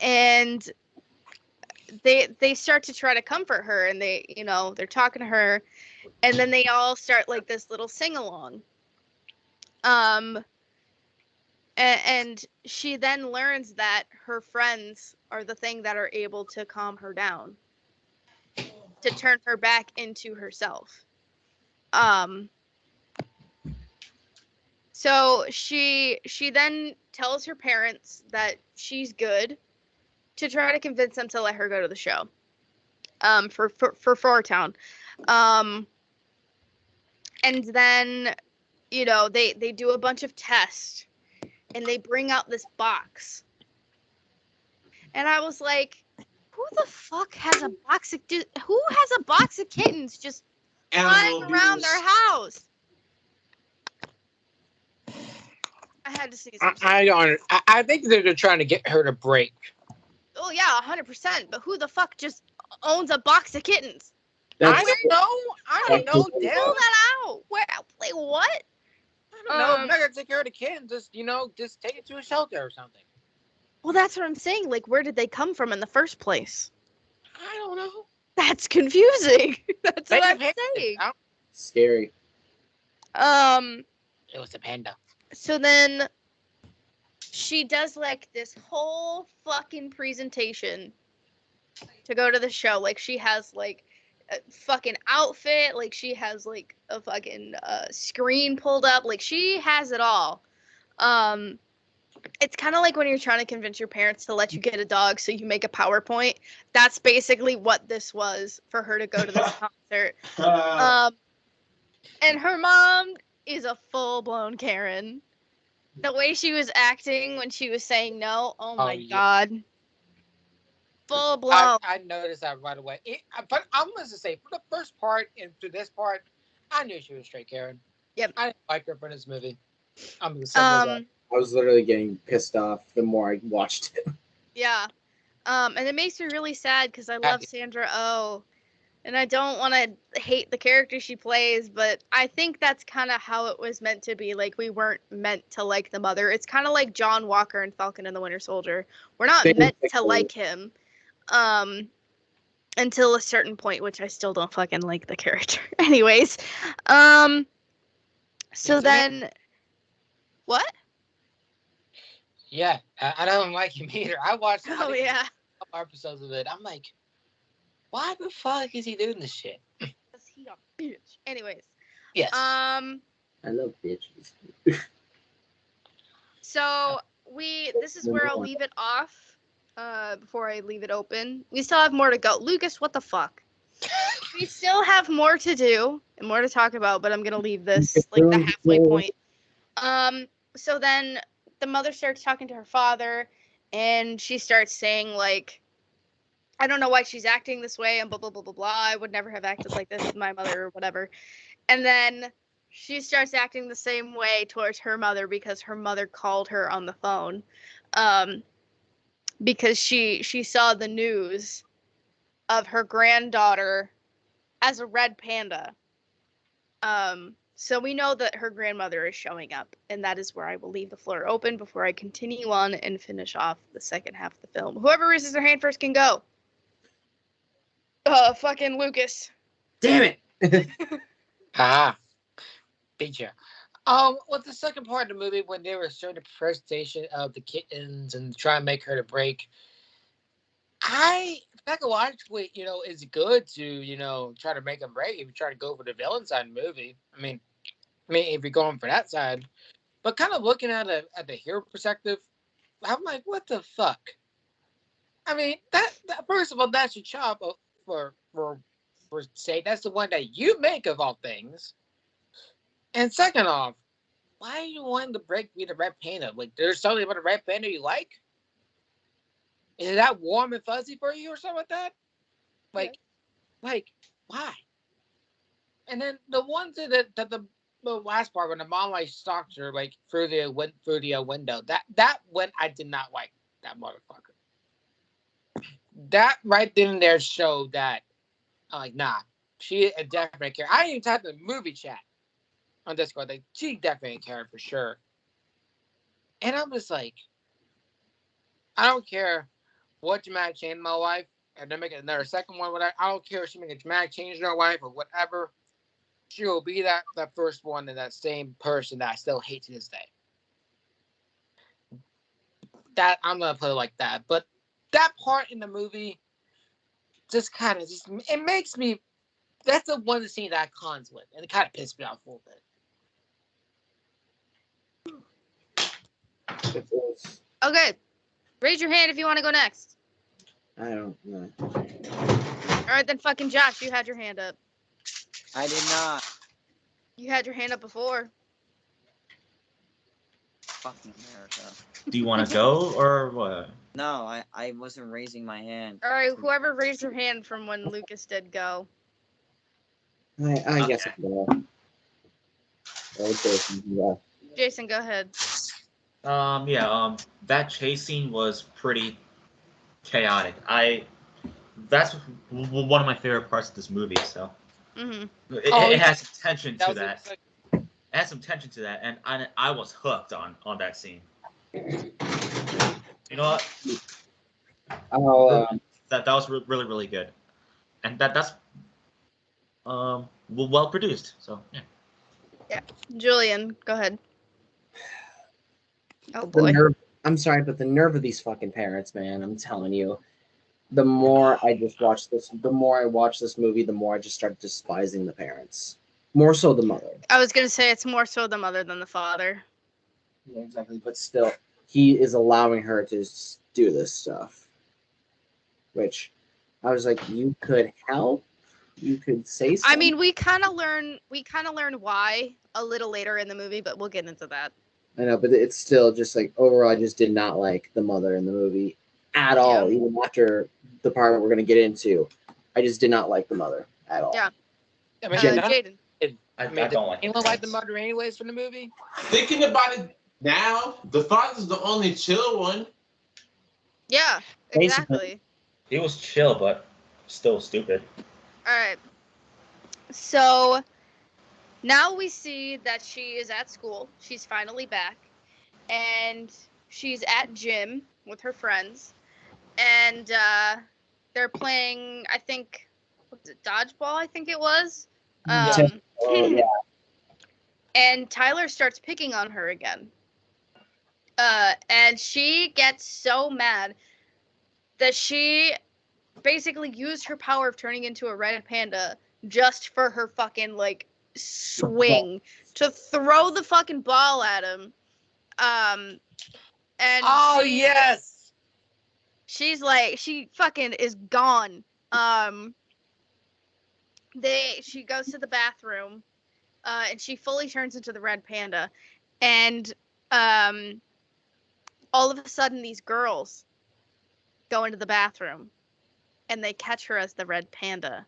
And they start to try to comfort her, and they're talking to her, and then they all start like this little sing along. And she then learns that her friends are the thing that are able to calm her down, to turn her back into herself. So she then tells her parents that she's good, to try to convince them to let her go to the show. For Four Town. And then they do a bunch of tests, and they bring out this box. And I was like, who the fuck has a box of who has a box of kittens just flying Animal around abuse. their house? I had to see some. I think they're trying to get her to break. Oh yeah, 100%. But who the fuck just owns a box of kittens? I don't know. I don't know. Pull Damn. that out. Where? Like what? I don't know. I'm not gonna take care of the kittens. Just take it to a shelter or something. Well, that's what I'm saying. Like, where did they come from in the first place? I don't know. That's confusing. That's what I'm Maybe saying. Scary. It was a panda. So then she does like this whole fucking presentation to go to the show. Like she has like a fucking outfit, like she has like a fucking screen pulled up, like she has it all. It's kind of like when you're trying to convince your parents to let you get a dog so you make a PowerPoint. That's basically what this was for her to go to this concert. And her mom is a full-blown Karen. The way she was acting when she was saying no, oh my god. Full-blown. I noticed that right away. But I'm going to say, for the first part and to this part, I knew she was straight Karen. Yep. I didn't like her for this movie. I'm the I was literally getting pissed off the more I watched it. Yeah. And it makes me really sad because I love Sandra Oh. And I don't want to hate the character she plays, but I think that's kind of how it was meant to be. Like, we weren't meant to like the mother. It's kind of like John Walker and Falcon and the Winter Soldier. We're not meant to like him until a certain point, which I still don't fucking like the character. Anyways. So then... What? Yeah, I don't like him either. I watched a couple episodes of it. I'm like, why the fuck is he doing this shit? Because he a bitch. Anyways. Yes. I love bitches. So this is where I'll leave it off before I leave it open. We still have more to go. Lucas, what the fuck? We still have more to do and more to talk about, but I'm gonna leave this like the halfway point. So then the mother starts talking to her father, and she starts saying like, I don't know why she's acting this way and blah blah blah blah blah. I would never have acted like this with my mother or whatever. And then she starts acting the same way towards her mother because her mother called her on the phone, because she saw the news of her granddaughter as a red panda. So we know that her grandmother is showing up, and that is where I will leave the floor open before I continue on and finish off the second half of the film. Whoever raises their hand first can go. Fucking Lucas. Damn it! Beat you. With the second part of the movie, when they were showing the presentation of the kittens and trying to make her to break, psychologically, it's good to, try to make them break if you try to go for the villain side of the movie. I mean, if you're going for that side, but kind of looking at the hero perspective, I'm like, what the fuck? I mean, that first of all, that's your job for say that's the one that you make of all things. And second off, why are you wanting to be the red panda? Like, there's something about a red panda you like? Is that warm and fuzzy for you or something like that? Like, why? And then the one thing that the last part when the mom like stalked her like through the window, that when I did not like that motherfucker. That right then and there showed that I'm like, nah, she definitely care. I even typed in the movie chat on Discord, like she definitely cared for sure. And I'm just like, I don't care what dramatic change in my life, and then make another second one, whatever. I don't care if she make a dramatic change in her life or whatever. She will be that first one and that same person that I still hate to this day. That I'm gonna put it like that. But that part in the movie just kind of it makes me. That's the one of the scenes that I cons with, and it kind of pissed me off a little bit. Okay, raise your hand if you want to go next. I don't know. All right, then fucking Josh, you had your hand up. I did not. You had your hand up before. Fucking America. Do you want to go or what? No, I wasn't raising my hand. All right, whoever raised their hand from when Lucas did go. I guess Okay. it's well. Okay, yeah. Jason, go ahead. That chase scene was pretty chaotic. That's one of my favorite parts of this movie. So Mm-hmm. it has some tension to was that. exciting. It has some tension to that, and I was hooked on that scene. You know what? Oh, That was really really good, and that's well produced. So yeah. Julian, go ahead. Oh the boy. nerve. I'm sorry, but the nerve of these fucking parents, man. I'm telling you. The more I watch this movie, the more I just start despising the parents. More so the mother. I was gonna say it's more so the mother than the father. Yeah, exactly. But still, he is allowing her to do this stuff. Which I was like, you could help. You could say something. I mean, we kind of learn why a little later in the movie, but we'll get into that. I know, but it's still just like overall, I just did not like the mother in the movie at all. Yeah. Even after the part we're gonna get into, I just did not like the mother at all. Yeah. I mean, Jaden. I did don't like anyone the like the parents. mother anyways from the movie? Thinking about it now, the father's the only chill one. Yeah, Basically. exactly. He was chill, but still stupid. All right. So now we see that she is at school. She's finally back, and she's at gym with her friends, and they're playing. I think what was it, dodgeball? I think it was. Oh, yeah. And Tyler starts picking on her again. And she gets so mad that she basically used her power of turning into a red panda just for her fucking like swing to throw the fucking ball at him. And Yes. she's like, she fucking is gone. She goes to the bathroom, and she fully turns into the red panda, and all of a sudden these girls go into the bathroom, and they catch her as the red panda.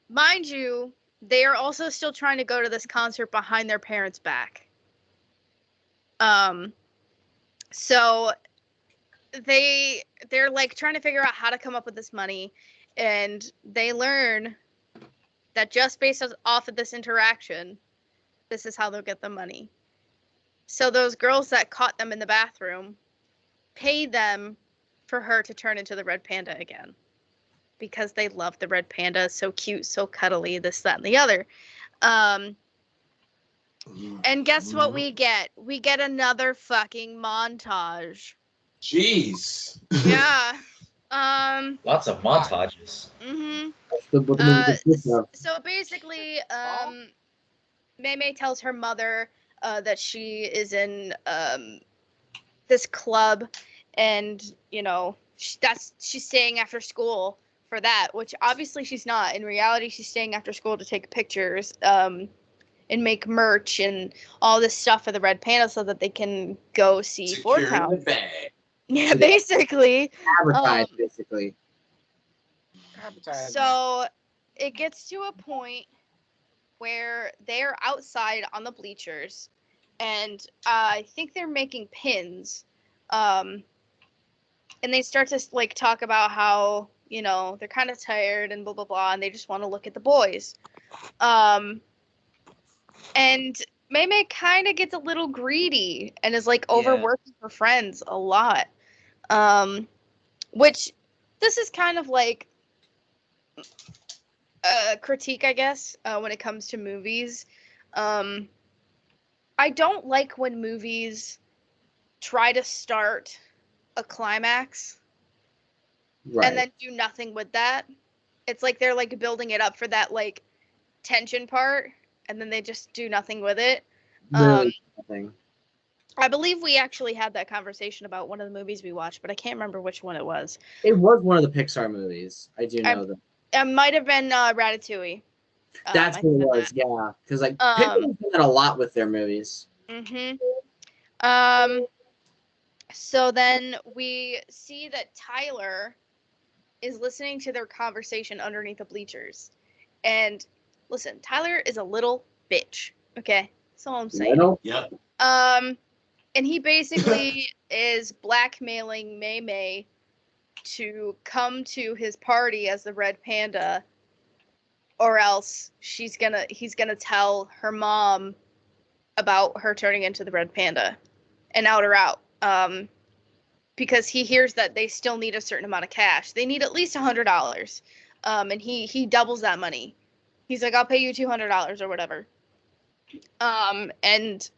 Mind you, they are also still trying to go to this concert behind their parents' back. So they're like trying to figure out how to come up with this money, and they learn that just based off of this interaction, this is how they'll get the money. So those girls that caught them in the bathroom pay them for her to turn into the red panda again, because they love the red panda, so cute, so cuddly, this, that, and the other. And guess what we get? We get another fucking montage. Jeez. Yeah. Lots of montages. Mhm. What the movie consists of. So basically, Mei tells her mother that she is in this club, and you know she's staying after school for that, which obviously she's not. In reality, she's staying after school to take pictures and make merch and all this stuff for the Red Panda so that they can go see Fort Securing Town. the bag. Yeah, basically. Advertised, basically. Advertising. So it gets to a point where they're outside on the bleachers, and I think they're making pins. And they start to like talk about how, you know, they're kind of tired and blah blah blah, and they just want to look at the boys. And Mei kind of gets a little greedy and is like overworking her friends a lot. Which this is kind of like a critique, I guess, when it comes to movies. I don't like when movies try to start a climax Right. and then do nothing with that. It's like they're like building it up for that like tension part, and then they just do nothing with it. Really nothing. I believe we actually had that conversation about one of the movies we watched, but I can't remember which one it was. It was one of the Pixar movies. I do know that. It might have been Ratatouille. That's I what it said was, that. yeah. Because like Pixar has done that a lot with their movies. Mm-hmm. Um. So then we see that Tyler is listening to their conversation underneath the bleachers. And listen, Tyler is a little bitch. Okay, that's all I'm saying. Little? Yep. And he basically is blackmailing May May to come to his party as the Red Panda, or else he's gonna tell her mom about her turning into the Red Panda and out or out. Because he hears that they still need a certain amount of cash. They need at least $100. And he doubles that money. He's like, I'll pay you $200 or whatever. And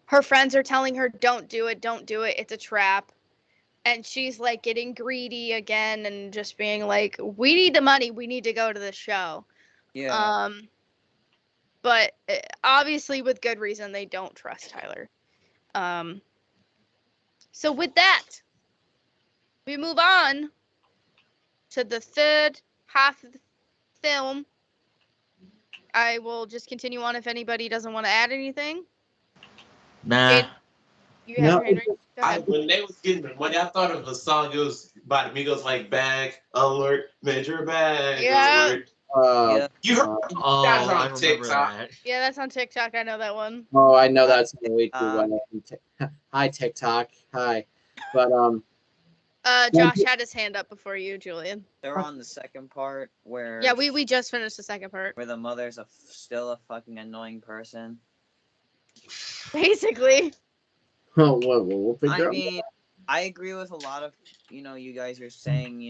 her friends are telling her, don't do it, it's a trap. And she's like getting greedy again and just being like, we need the money, we need to go to the show. Yeah. But obviously with good reason, they don't trust Tyler. So with that, we move on to the third half of the film. I will just continue on if anybody doesn't want to add anything. Nah. Jaden, you have No, your hand raised? Go ahead. When they was getting the money, I thought of a song. It was by the Migos, like "Bag Alert, Major Bag Yeah. Alert." Yeah. You heard? Oh, Guys are on I remember TikTok. that. Yeah, that's on TikTok. I know that one. Oh, I know that's way too Uh, well. Hi TikTok. Hi. But Josh had his hand up before you, Julian. they're on the second part where Yeah, we just finished the second part. where the mother's still a fucking annoying person. Basically. we'll figure I out. mean, I agree with a lot of you guys are saying,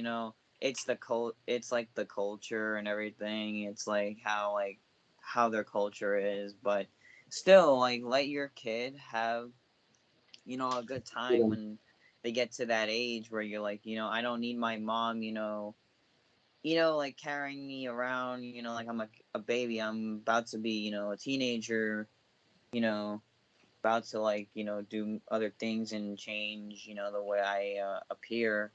it's it's like the culture and everything. It's like how their culture is, but still like let your kid have a good time when they get to that age where you're like, I don't need my mom, like carrying me around, like I'm a baby. I'm about to be, a teenager, about to like, do other things and change, the way I appear.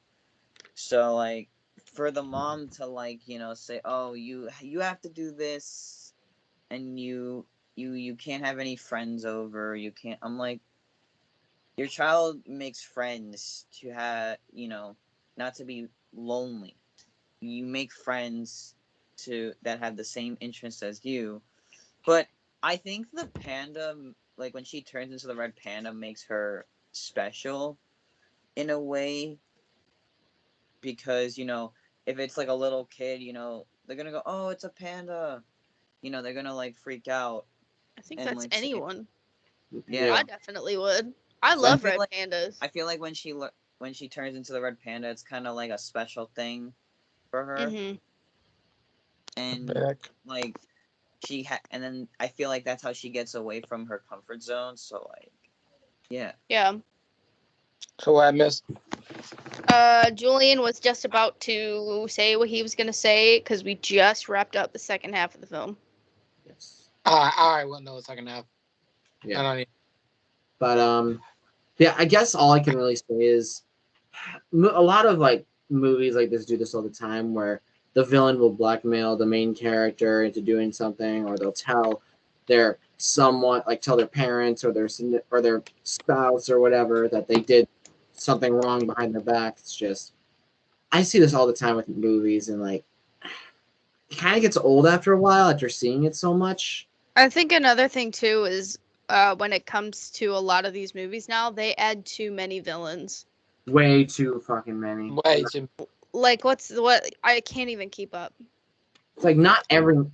So like for the mom to like, say, "Oh, you have to do this and you can't have any friends over. You can't." I'm like, your child makes friends to have, not to be lonely. You make friends that have the same interests as you. But I think the panda, like when she turns into the red panda, makes her special in a way because if it's like a little kid, they're gonna go, "Oh, it's a panda," they're gonna like freak out. I think And, that's like, say- anyone. Yeah. I definitely would. I So I love feel red like- pandas. I feel like when she turns into the red panda, it's kind of like a special thing for her, Mm-hmm. and like and then I feel like that's how she gets away from her comfort zone. So like, yeah. Yeah. So I missed. Julian was just about to say what he was gonna say because we just wrapped up the second half of the film. Yes. I won't know the second half. Yeah. I don't need. But yeah, I guess all I can really say is a lot of like movies like this do this all the time, where the villain will blackmail the main character into doing something, or they'll tell their tell their parents or their spouse or whatever that they did something wrong behind their back. It's just I see this all the time with movies, and like it kind of gets old after a while after seeing it so much. I think another thing too is when it comes to a lot of these movies now, they add too many villains. Way too fucking many. Way too. Like what I can't even keep up. It's like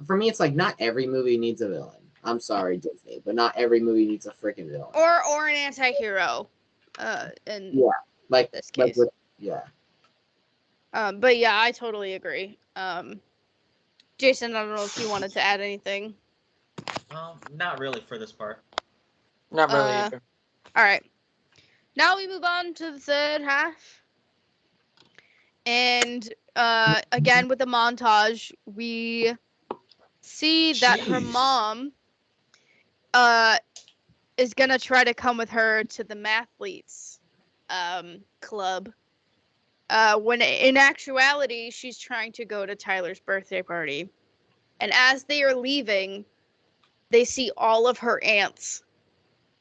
for me it's like not every movie needs a villain. I'm sorry, Disney, but not every movie needs a freaking villain. Or an anti-hero. In Yeah, like this case. Yeah. But yeah, I totally agree. Jason, I don't know if you wanted to add anything. Not really for this part. Not really either. All right. Now we move on to the third half. And again with the montage, we see that her Jeez. mom is gonna try to come with her to the mathletes club. When in actuality, she's trying to go to Tyler's birthday party. And as they are leaving, they see all of her aunts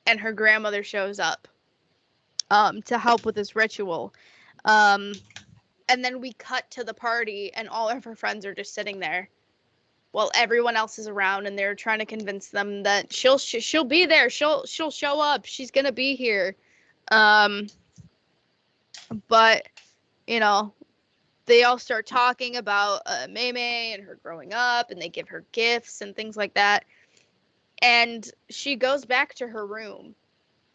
and her grandmother shows up to help with this ritual. And then we cut to the party, and all of her friends are just sitting there while everyone else is around, and they're trying to convince them that she'll be there. She'll show up. She's gonna be here. But you know, they all start talking about Mei Mei and her growing up, and they give her gifts and things like that. And she goes back to her room,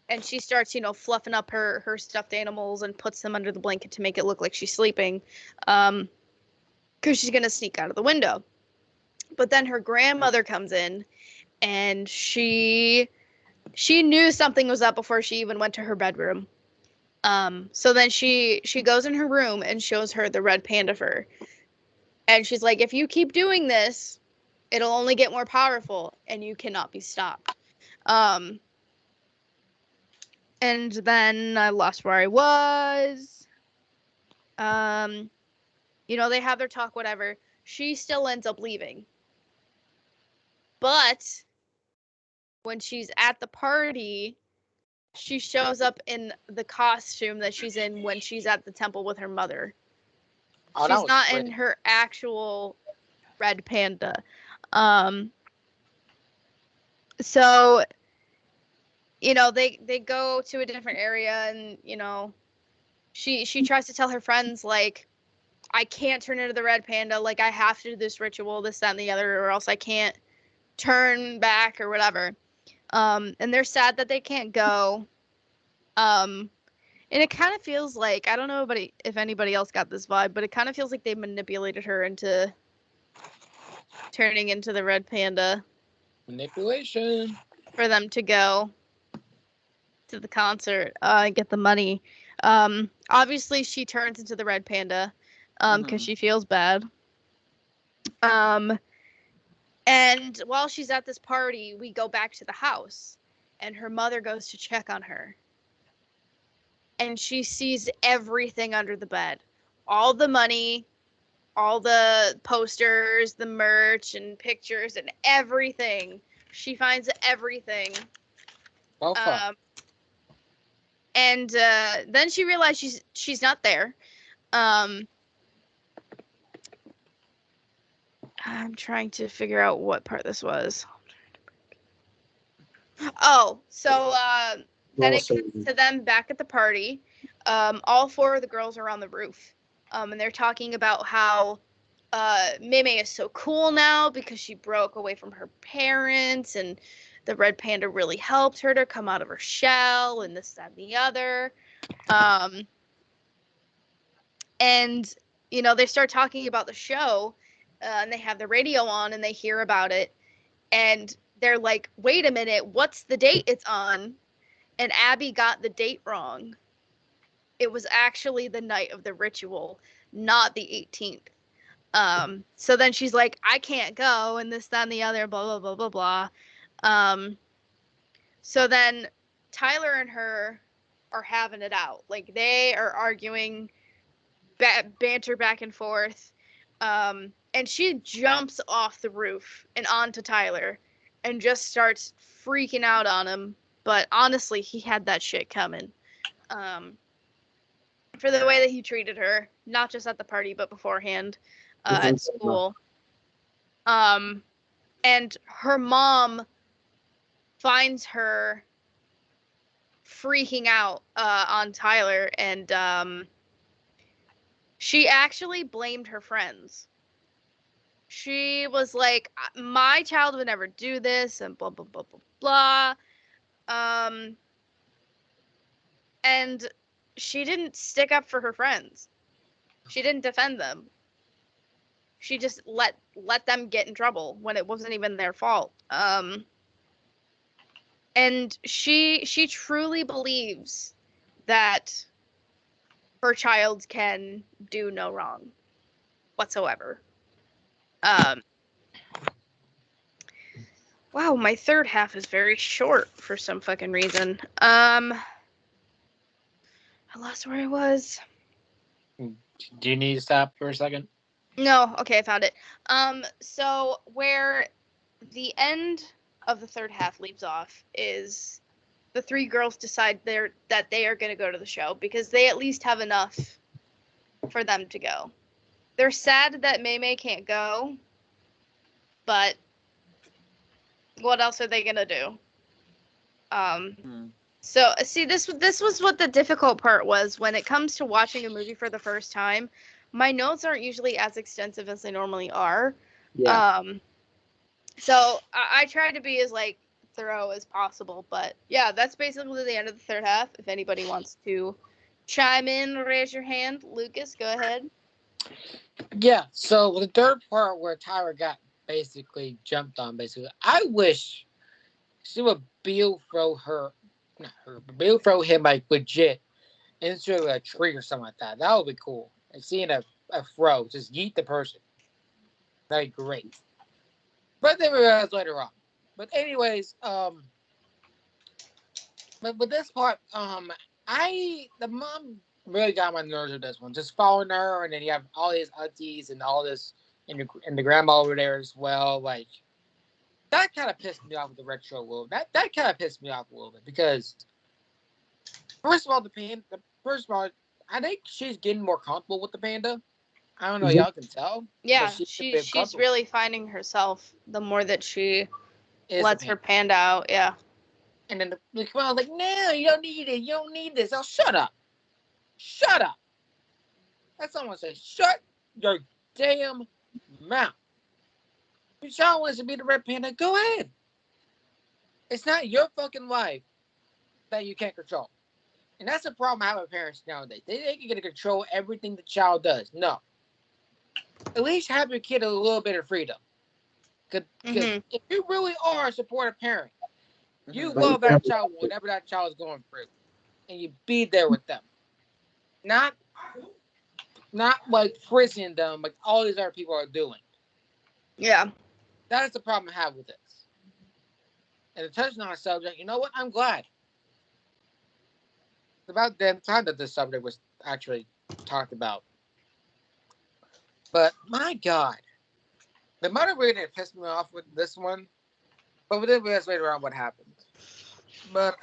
and she starts, fluffing up her stuffed animals and puts them under the blanket to make it look like she's sleeping, because she's gonna sneak out of the window. But then her grandmother comes in, and she knew something was up before she even went to her bedroom. So then she goes in her room and shows her the red panda fur. And she's like, if you keep doing this, it'll only get more powerful and you cannot be stopped. And then I lost where I was. They have their talk, whatever. She still ends up leaving. But when she's at the party, she shows up in the costume that she's in when she's at the temple with her mother. Oh, She's not in her actual red panda. So, they go to a different area, and, she tries to tell her friends, like, I can't turn into the red panda. Like, I have to do this ritual, this, that, and the other, or else I can't turn back or whatever. And they're sad that they can't go. And it kind of feels like, I don't know if anybody else got this vibe, but it kind of feels like they manipulated her into turning into the red panda. Manipulation. For them to go to the concert and get the money. Obviously, she turns into the red panda because she feels bad. And while she's at this party, we go back to the house, and her mother goes to check on her. And she sees everything under the bed. All the money, all the posters, the merch, and pictures, and everything. She finds everything. Oh, fuck. And then she realizes she's not there. I'm trying to figure out what part this was. Oh, so then it comes to them back at the party. All four of the girls are on the roof. And they're talking about how Mei Mei is so cool now because she broke away from her parents, and the red panda really helped her to come out of her shell, and this, that, and the other. And, they start talking about the show, and they have the radio on, and they hear about it. And they're like, wait a minute, what's the date it's on? And Abby got the date wrong. It was actually the night of the ritual, not the 18th. So then she's like, I can't go, and this, that, and the other, blah, blah, blah, blah, blah. So then Tyler and her are having it out. Like, they are arguing, banter back and forth. And she jumps off the roof and onto Tyler and just starts freaking out on him. But honestly, he had that shit coming. For the way that he treated her, not just at the party, but beforehand at school. And her mom finds her freaking out on Tyler, and she actually blamed her friends. She was like, my child would never do this, and blah, blah, blah, blah, blah. And she didn't stick up for her friends. She didn't defend them. She just let them get in trouble when it wasn't even their fault. And she truly believes that her child can do no wrong whatsoever. Wow, my third half is very short for some fucking reason. I lost where I was. Do you need to stop for a second? No, okay, I found it. So where the end of the third half leaves off is the three girls decide that they are going to go to the show because they at least have enough for them to go. They're sad that May can't go, but what else are they going to do? Hmm. So see, this was what the difficult part was when it comes to watching a movie for the first time. My notes aren't usually as extensive as they normally are. Yeah. So I try to be as like thorough as possible. But yeah, that's basically the end of the third half. If anybody wants to chime in, raise your hand. Lucas, go ahead. Yeah, so the third part where Tyra got basically jumped on, basically, I wish she would Bill throw him like legit into a tree or something like that. That would be cool. And seeing a throw, just yeet the person. That'd be great. But then we realized later on. But anyways, but with this part, the mom really got my nerves with this one. Just following her, and then you have all these aunties and all this, and the grandma over there as well. Like that kind of pissed me off with the retro a little. That kind of pissed me off a little bit because first of all, I think she's getting more comfortable with the panda. I don't know, Yeah. y'all can tell. Yeah, but she's really finding herself the more that she is lets her panda out. Yeah. And then the crowd like, no, you don't need it. You don't need this. Oh, shut up. Shut up. That's someone say, shut your damn mouth. If your child wants to be the red panda, go ahead. It's not your fucking life that you can't control. And that's the problem I have with parents nowadays. They think you're going to control everything the child does. No. At least have your kid a little bit of freedom. Because if you really are a supportive parent, you love that child, whatever that child is going through. And you be there with them. Not like prisoning them like all these other people are doing. Yeah. That is the problem I have with this. And to touch on a subject, you know what? I'm glad. It's about the time that this subject was actually talked about. But my God, the mother really didn't piss me off with this one. But we did realize later on what happened. But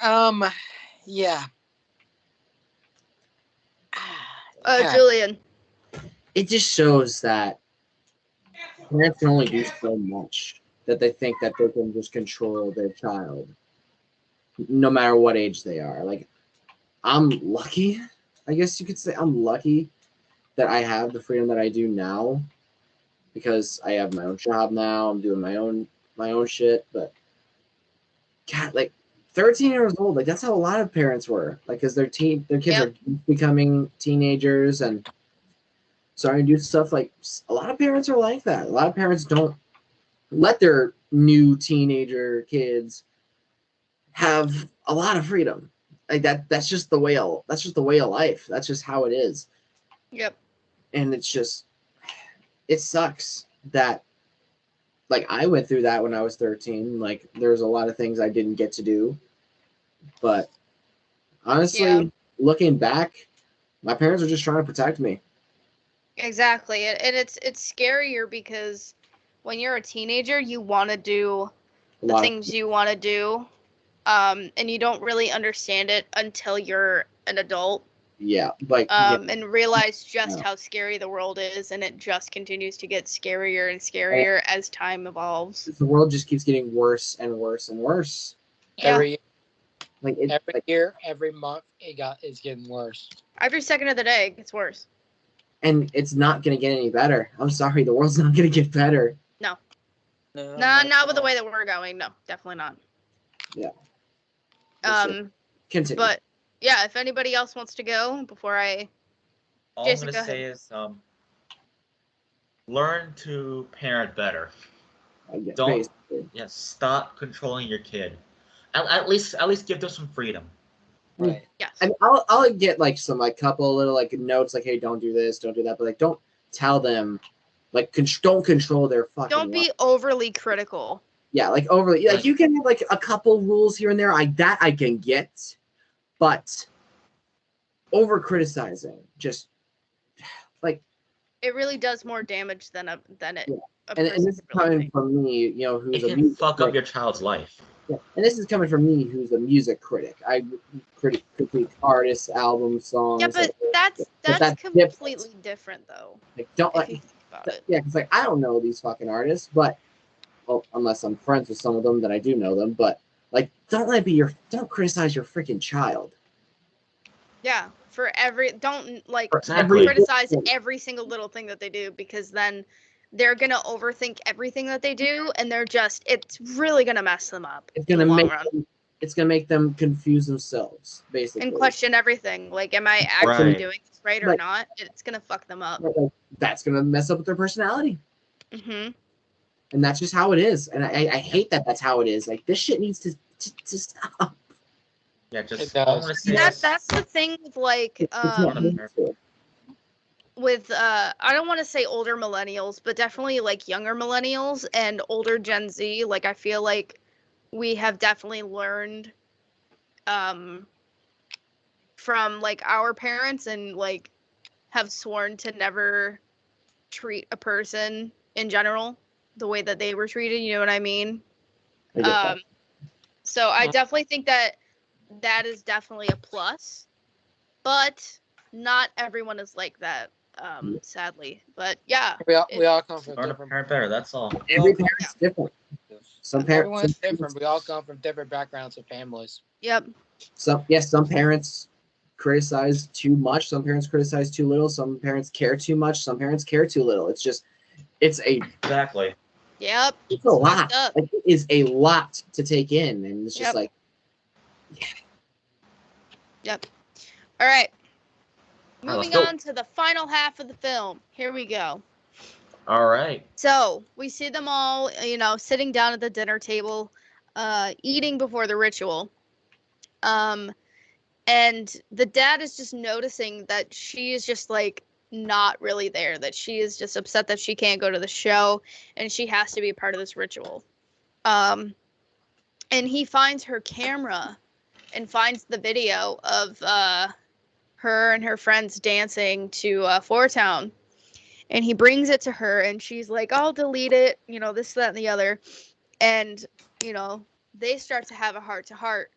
yeah. Julian. It just shows that parents can only do so much, that they think that they can just control their child no matter what age they are. Like, I'm lucky, I guess you could say. I'm lucky that I have the freedom that I do now because I have my own job now. I'm doing my own shit. But God, like 13 years old, like that's how a lot of parents were. Like, because their kids are becoming teenagers and starting to do stuff. Like, a lot of parents are like that. A lot of parents don't let their new teenager kids have a lot of freedom. Like that's just the way of life. That's just how it is. Yep. And it sucks that, like, I went through that when I was 13. Like, there's a lot of things I didn't get to do. But honestly, looking back, my parents were just trying to protect me. Exactly. And it's scarier because when you're a teenager, you want to do the things you want to do. And you don't really understand it until you're an adult. Yeah, like and realize just how scary the world is, and it just continues to get scarier and scarier as time evolves. The world just keeps getting worse and worse and worse. Every year, year, every month, it's getting worse. Every second of the day, it gets worse. And it's not gonna get any better. I'm sorry, the world's not gonna get better. No, not with the way that we're going. No, definitely not. Yeah. Continue. But yeah, if anybody else wants to go before all Jason, I'm gonna say is learn to parent better. Don't stop controlling your kid. At least give them some freedom. Right. Yes. And I'll get like some couple little notes like, hey, don't do this, don't do that, but like don't tell them don't control their fucking Don't be overly critical. Yeah, overly. Like, you can have a couple rules here and there. I can get, but over criticizing just it really does more damage than it. Yeah. And this is coming from me, who's it can fuck up your child's life. Yeah. And this is coming from me, who's a music critic. I critique artists, albums, songs. Yeah, but like, that's completely different though. like, don't If like you think about it. yeah, because like I don't know these fucking artists, but well, unless I'm friends with some of them, then I do know them. But like, don't criticize your freaking child. Yeah, don't like Exactly. criticize every single little thing that they do, because then they're gonna overthink everything that they do, and it's really gonna mess them up It's in gonna the long make run. it's gonna make them confuse themselves, basically. And question everything. Like, am I actually Right. doing this right or Like- not? It's gonna fuck them up. Like, that's gonna mess up with their personality, hmm and that's just how it is. And I hate that that's how it is. Like, this shit needs to stop. Yeah, It just does. all I'm gonna say is That's the thing with like It's not Um, need to. with I don't want to say older millennials, but definitely like younger millennials and older Gen Z. Like, I feel like we have definitely learned from like our parents, and like have sworn to never treat a person in general the way that they were treated, you know what I mean? I get that. So I definitely think that is definitely a plus, but not everyone is like that, sadly. But yeah, We all come from learn a different. parent better. That's all. Every parent's different. Some Everyone's parents, different. We all come from different backgrounds and families. yep. some parents criticize too much. Some parents criticize too little. Some parents care too much. Some parents care too little. It's Exactly. Yep. it's a lot. fucked up. Like, it is a lot to take in, and it's just Yep. like All right. All right, let's Moving go. on to the final half of the film. Here we go. All right. So we see them all, sitting down at the dinner table, eating before the ritual. And the dad is just noticing that she is just like not really there, that she is just upset that she can't go to the show and she has to be a part of this ritual. And he finds her camera and finds the video of her and her friends dancing to Four Town. And he brings it to her, and she's like, I'll delete it, this, that, and the other. And, they start to have a heart-to-heart.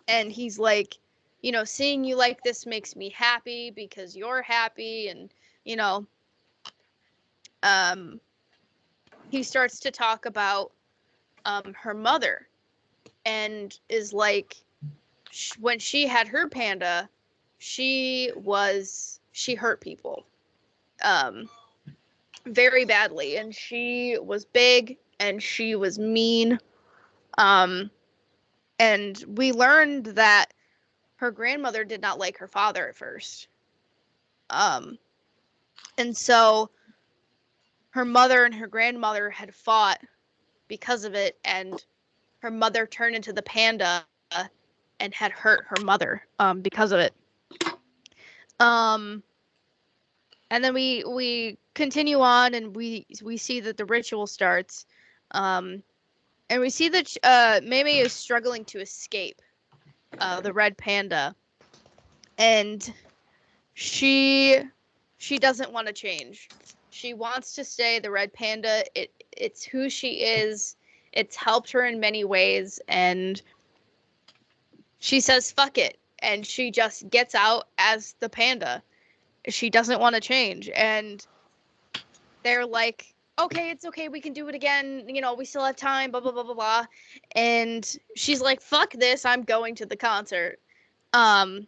And he's like, seeing you like this makes me happy because you're happy. And, he starts to talk about her mother, and is like, when she had her panda, she hurt people very badly, and she was big and she was mean, and we learned that her grandmother did not like her father at first, and so her mother and her grandmother had fought because of it, and her mother turned into the panda and had hurt her mother because of it. And then we continue on, and we see that the ritual starts, and we see that Mei is struggling to escape the red panda, and she doesn't want to change. She wants to stay the red panda. It's who she is. It's helped her in many ways, and she says fuck it, and she just gets out as the panda. She doesn't want to change, and they're like, okay, it's okay, we can do it again, we still have time, blah blah blah blah blah. And she's like, fuck this, I'm going to the concert. And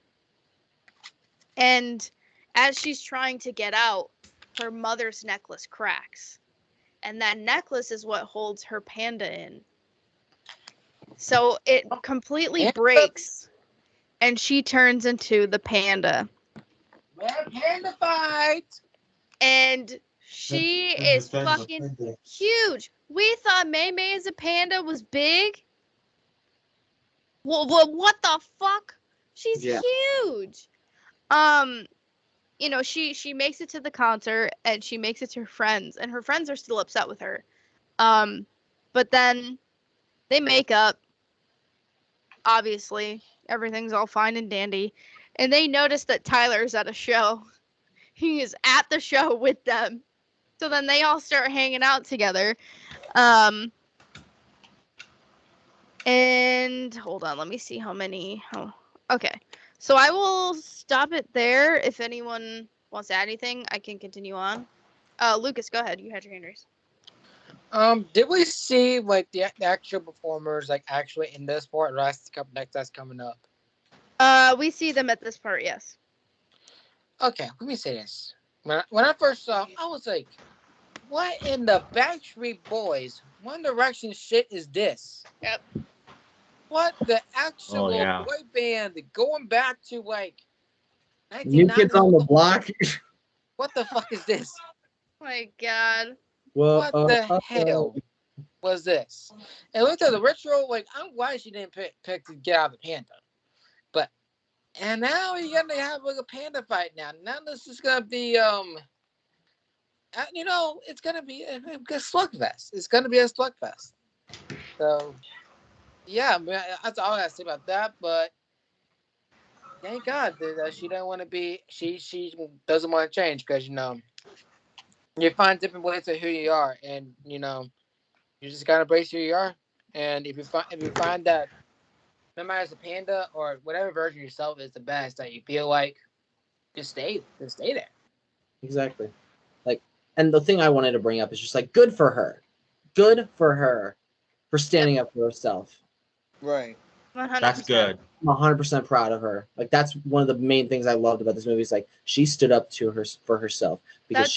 as she's trying to get out, her mother's necklace cracks, and that necklace is what holds her panda in. So it completely breaks, and she turns into the panda. Panda fight. And she is fucking huge. We thought Mei as a panda was big. Well, what the fuck? She's huge. She makes it to the concert, and she makes it to her friends, and her friends are still upset with her. But then they make up. Obviously, everything's all fine and dandy, and they notice that Tyler's at a show. He is at the show with them. So then they all start hanging out together. And And hold on, let me see how many. Oh, okay. So I will stop it there. If anyone wants to add anything, I can continue on. Lucas, go ahead. You had your hand raised. Did we see like the actual performers like actually in this part? Or that's coming up. We see them at this part, yes. Okay, let me say this. When I first saw, I was like, "What in the Backstreet Boys One Direction shit is this?" Yep. What the actual yeah. boy band going back to like New 1990s? Kids on the Block. What the fuck is this? My God. Well, What the hell was this? And look at the ritual. Like, I'm glad she didn't pick to get out of the panda. But and now you're gonna have like a panda fight now. Now this is gonna be it's gonna be a slugfest. It's gonna be a slugfest. So yeah, that's all I gotta say about that. But thank God that she don't want to be. She doesn't want to change because you find different ways of who you are, and you just gotta embrace who you are. And if you find that no matter it's a panda or whatever version of yourself is the best that you feel like, just stay there. Exactly. Like, and the thing I wanted to bring up is just like, good for her for standing up for herself. Right. 100%. That's good. I'm 100% proud of her. Like, that's one of the main things I loved about this movie is like she stood up for herself because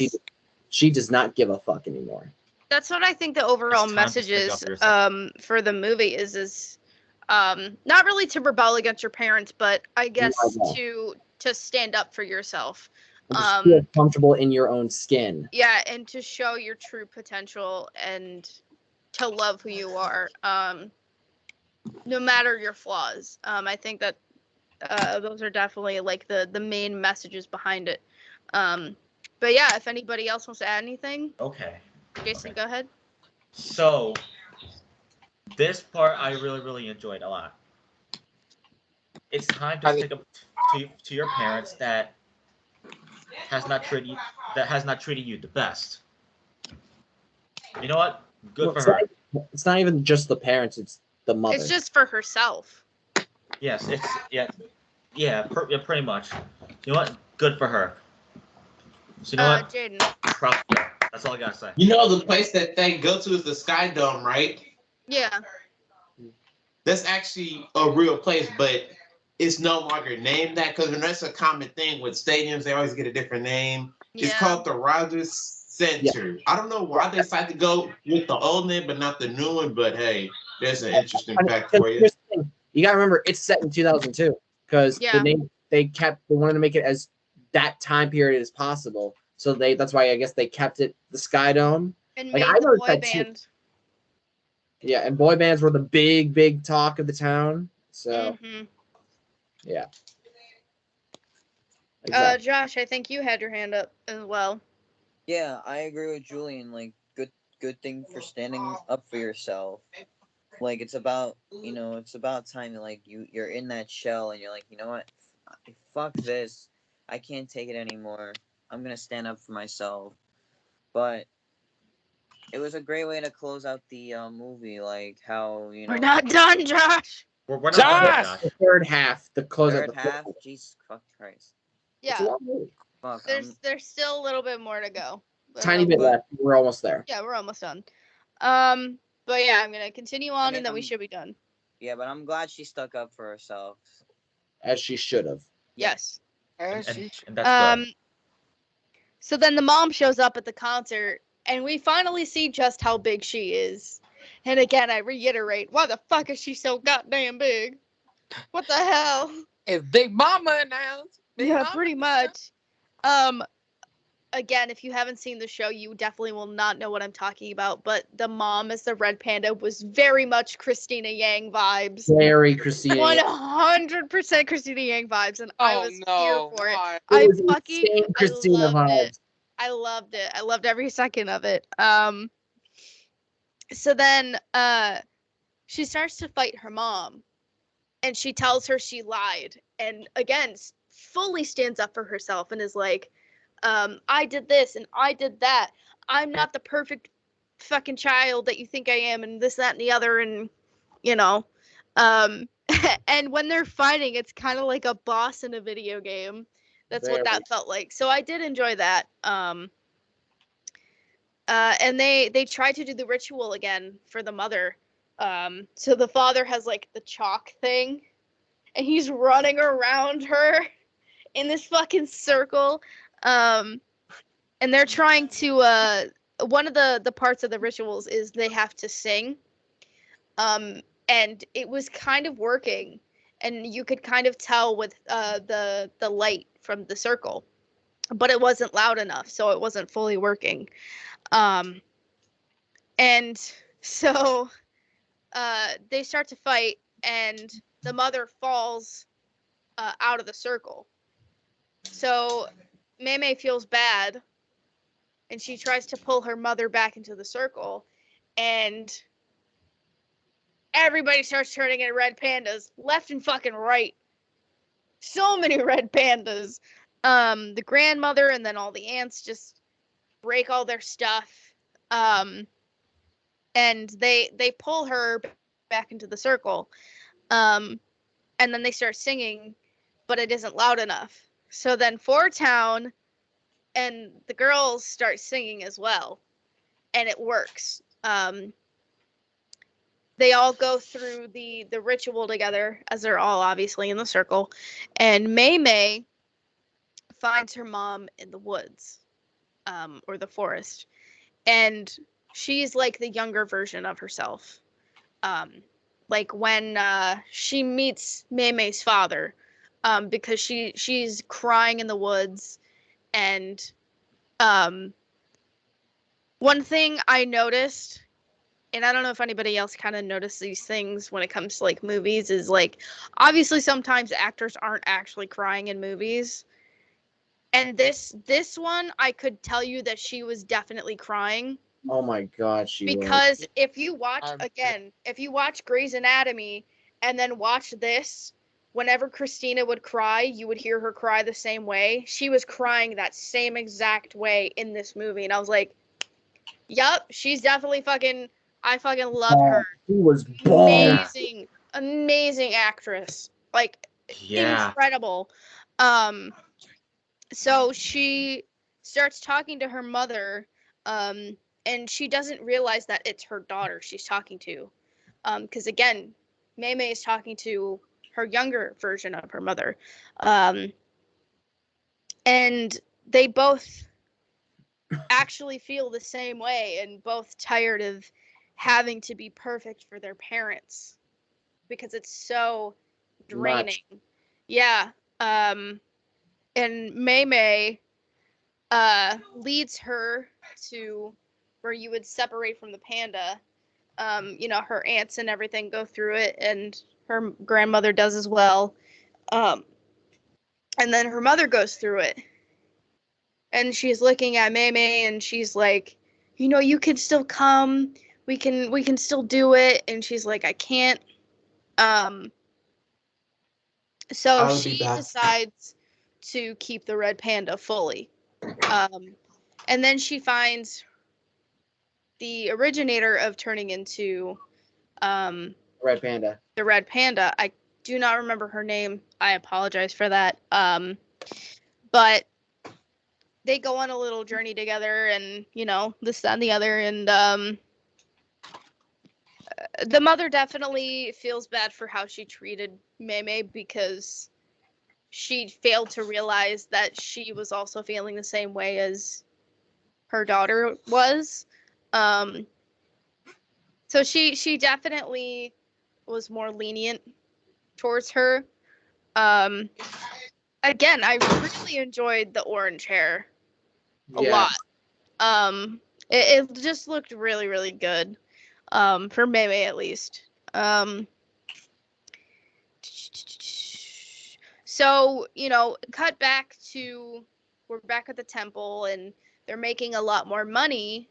she does not give a fuck anymore. That's what I think the overall It's time to message stick up is for yourself. for the movie is not really to rebel against your parents, but I guess Yeah. to stand up for yourself. And just feel comfortable in your own skin. Yeah, and to show your true potential and to love who you are, no matter your flaws. I think that those are definitely like the main messages behind it. But yeah, if anybody else wants to add anything, Okay. Jason, Okay. go ahead. So this part I really, really enjoyed a lot. It's time to stick up to your parents that has not treated you the best. You know what? Good for her. It's not even just the parents; it's the mother. It's just for herself. Yes, it's pretty much. You know what? Good for her. So you know what? Jaden. Proud of her. That's all I gotta say. You know the place that they go to is the Sky Dome, right? Yeah. That's actually a real place, but it's no longer named that because that's a common thing with stadiums. They always get a different name. Yeah. It's called the Rogers Center. Yeah. I don't know why they decided to go with the old name but not the new one. But hey, there's an interesting fact for you. You gotta remember, it's set in 2002 because the name they wanted to make it as that time period as possible. So that's why I guess they kept it the Sky Dome. And like made I the boy band. Too. Yeah, and boy bands were the big talk of the town. So yeah. Exactly. Josh, I think you had your hand up as well. Yeah, I agree with Julian. Like, good thing for standing up for yourself. Like, it's about time. Like, you're in that shell, and you're like, you know what? Fuck this. I can't take it anymore. I'm gonna stand up for myself. But it was a great way to close out the movie. Like how we're not done, Josh. We're not done, Josh. The third half, the close third of the half. Jesus fuck Christ. Yeah. Fuck. There's still a little bit more to go. Tiny bit left. We're almost there. Yeah, we're almost done. But yeah, I'm gonna continue on, and then we should be done. Yeah, but I'm glad she stuck up for herself. As she should have. Yes. And that's good. So then the mom shows up at the concert, and we finally see just how big she is. And again, I reiterate, why the fuck is she so goddamn big? What the hell? It's Big Mama announced. Pretty much. Again, if you haven't seen the show, you definitely will not know what I'm talking about. But the mom as the red panda was very much Christina Yang vibes. Very Christina. 100% Christina Yang vibes, and I was here for it. I fucking Christina vibes. I loved it. I loved every second of it. So then she starts to fight her mom, and she tells her she lied, and again fully stands up for herself and is like, I did this and I did that. I'm not the perfect fucking child that you think I am, and this, that, and the other, and And when they're fighting, it's kind of like a boss in a video game. That's what Very. that felt like. So I did enjoy that. And they tried to do the ritual again for the mother. So the father has like the chalk thing, and he's running around her in this fucking circle. And they're trying to one of the parts of the rituals is they have to sing. And it was kind of working, and you could kind of tell with the light from the circle, but it wasn't loud enough, so it wasn't fully working. And so they start to fight, and the mother falls out of the circle. So Mei feels bad, and she tries to pull her mother back into the circle, and everybody starts turning into red pandas, left and fucking right. So many red pandas. The grandmother and then all the aunts just break all their stuff. And they pull her back into the circle. And then they start singing, but it isn't loud enough. So then Four Town and the girls start singing as well, and it works. They all go through the ritual together, as they're all obviously in the circle, and Mei finds her mom in the woods, or the forest, and she's like the younger version of herself. Like when she meets Mei's father, because she's crying in the woods, and one thing I noticed, and I don't know if anybody else kind of noticed these things when it comes to like movies, is like obviously sometimes actors aren't actually crying in movies. And this one, I could tell you that she was definitely crying. Oh my God, she was. Because if you watch, Um, again, if you watch Grey's Anatomy and then watch this, whenever Christina would cry, you would hear her cry the same way. She was crying that same exact way in this movie. And I was like, yup, she's definitely fucking, I fucking love her. She was born. Amazing actress. Like, Yeah. incredible. So she starts talking to her mother, and she doesn't realize that it's her daughter she's talking to. Because again, Mei is talking to her younger version of her mother. And they both actually feel the same way, and both tired of having to be perfect for their parents because it's so draining. Yeah. And Mei leads her to where you would separate from the panda. Her aunts and everything go through it, and her grandmother does as well. And then her mother goes through it, and she's looking at Mei, and she's like, you can still come. We can still do it. And she's like, I can't. So I'll be she back. decides to keep the red panda fully. And then she finds the originator of turning into Red Panda. the red panda. I do not remember her name. I apologize for that. But they go on a little journey together, and this, that, and the other, and the mother definitely feels bad for how she treated Mei because she failed to realize that she was also feeling the same way as her daughter was. So she definitely was more lenient towards her. Again, I really enjoyed the orange hair a lot. It just looked really, really good. For Mei at least. So, cut back to, we're back at the temple, and they're making a lot more money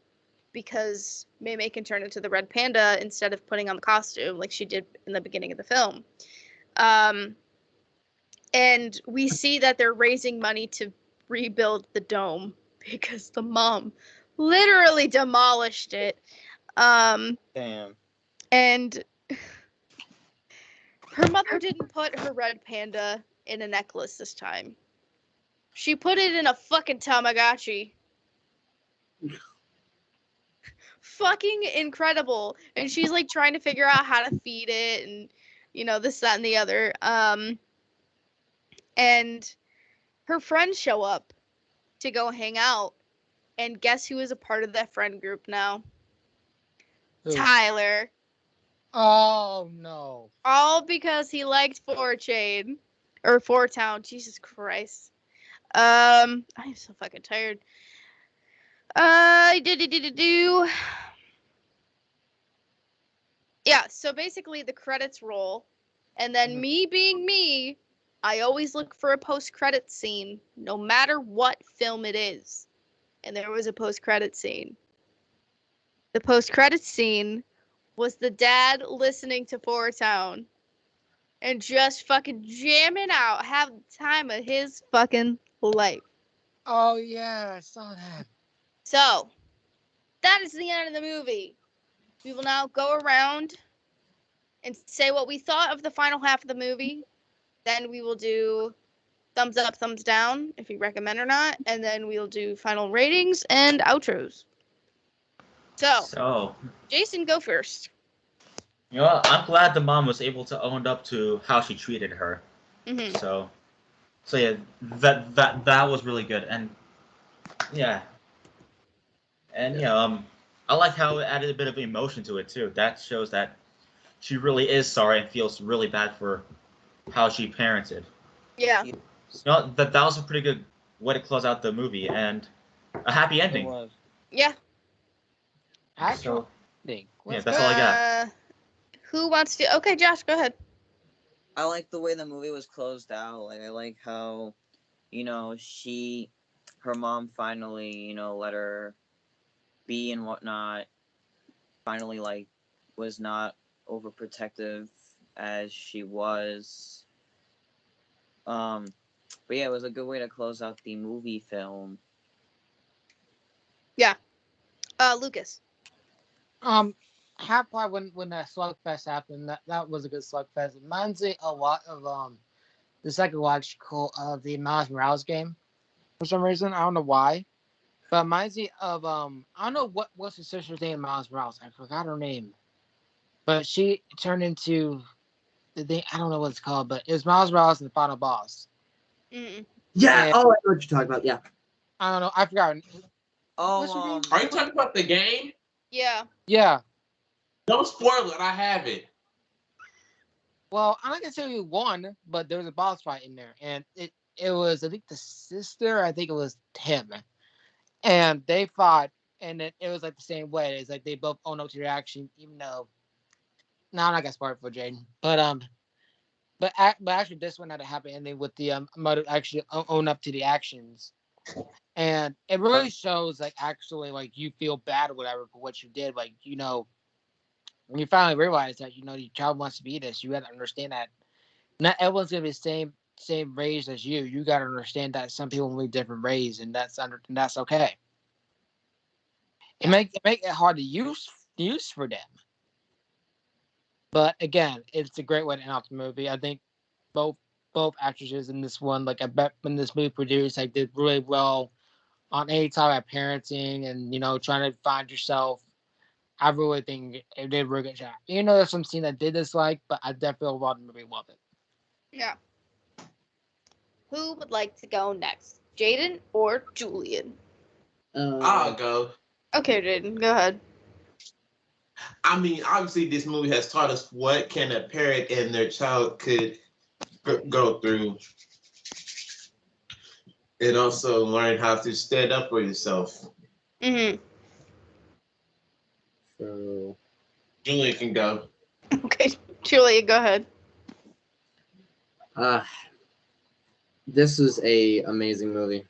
because Mei can turn into the red panda instead of putting on the costume like she did in the beginning of the film. And we see that they're raising money to rebuild the dome because the mom literally demolished it. Damn. And Her mother didn't put her red panda in a necklace this time. She put it in a fucking Tamagotchi. Fucking incredible. And she's like trying to figure out how to feed it and this, that, and the other. And her friends show up to go hang out. And guess who is a part of that friend group now? Who? Tyler. Oh no. All because he liked 4Chain. Or 4Town. Jesus Christ. I'm so fucking tired. Yeah, so basically the credits roll, and then me being me, I always look for a post-credit scene, no matter what film it is. And there was a post-credit scene. The post-credit scene was the dad listening to 4Town and just fucking jamming out, having the time of his fucking life. Oh yeah, I saw that. So, that is the end of the movie. We will now go around and say what we thought of the final half of the movie. Then we will do thumbs up, thumbs down, if we recommend or not. And then we'll do final ratings and outros. So, Jason, go first. You know what? I'm glad the mom was able to own up to how she treated her. Mm-hmm. So yeah, that was really good, and yeah, and I like how it added a bit of emotion to it too. That shows that she really is sorry and feels really bad for how she parented. Yeah. You know, that was a pretty good way to close out the movie and a happy It ending. was. Yeah. Actual So thing. yeah, that's all I got. Who wants to? Okay, Josh, go ahead. I like the way the movie was closed out. Like I like how, her mom finally, let her be and whatnot. Finally, like, was not overprotective as she was. But yeah, it was a good way to close out the movie film. Yeah. Lucas. Half part when that slugfest happened, that was a good slugfest. It reminds me a lot of the second watch of the Miles Morales game. For some reason, I don't know why, but it reminds me of I don't know what's the sister's name in Miles Morales. I forgot her name, but she turned into the thing. I don't know what it's called, but it was Miles Morales and the final boss. Mm-mm. Yeah. And- Oh, I know what you're talking about. Yeah. I don't know. I forgot. What's her Oh, name? Are you talking about the game? Yeah. Yeah. Don't spoil it. I have it. Well, I'm not gonna say we won, but there was a boss fight in there, and it was, I think, the sister. I think it was Tim, and they fought, and it was like the same way. It's like they both own up to their action, even though. No, I'm not gonna spoil it for Jaden, but actually this one had a happy ending with the mother actually own up to the actions, and it really shows like actually like you feel bad or whatever for what you did, like when you finally realize that your child wants to be this, you got to understand that not everyone's gonna be the same raised as you. You got to understand that some people will be different raised, and that's okay. It make it hard to use for them. But again, it's a great way to end off the movie. I think both actresses in this one, like I bet when this movie produced, like did really well on any type of parenting and trying to find yourself. I really think it did a really good job. There's some scene I did dislike, but I definitely overall the movie loved it. Yeah. Who would like to go next? Jaden or Julian? I'll go. Okay, Jaden, go ahead. I mean, obviously, this movie has taught us what can a parent and their child could go through, and also learn how to stand up for yourself. Mm-hmm. So Julian can go. Okay, Julian, go ahead. this was a amazing movie.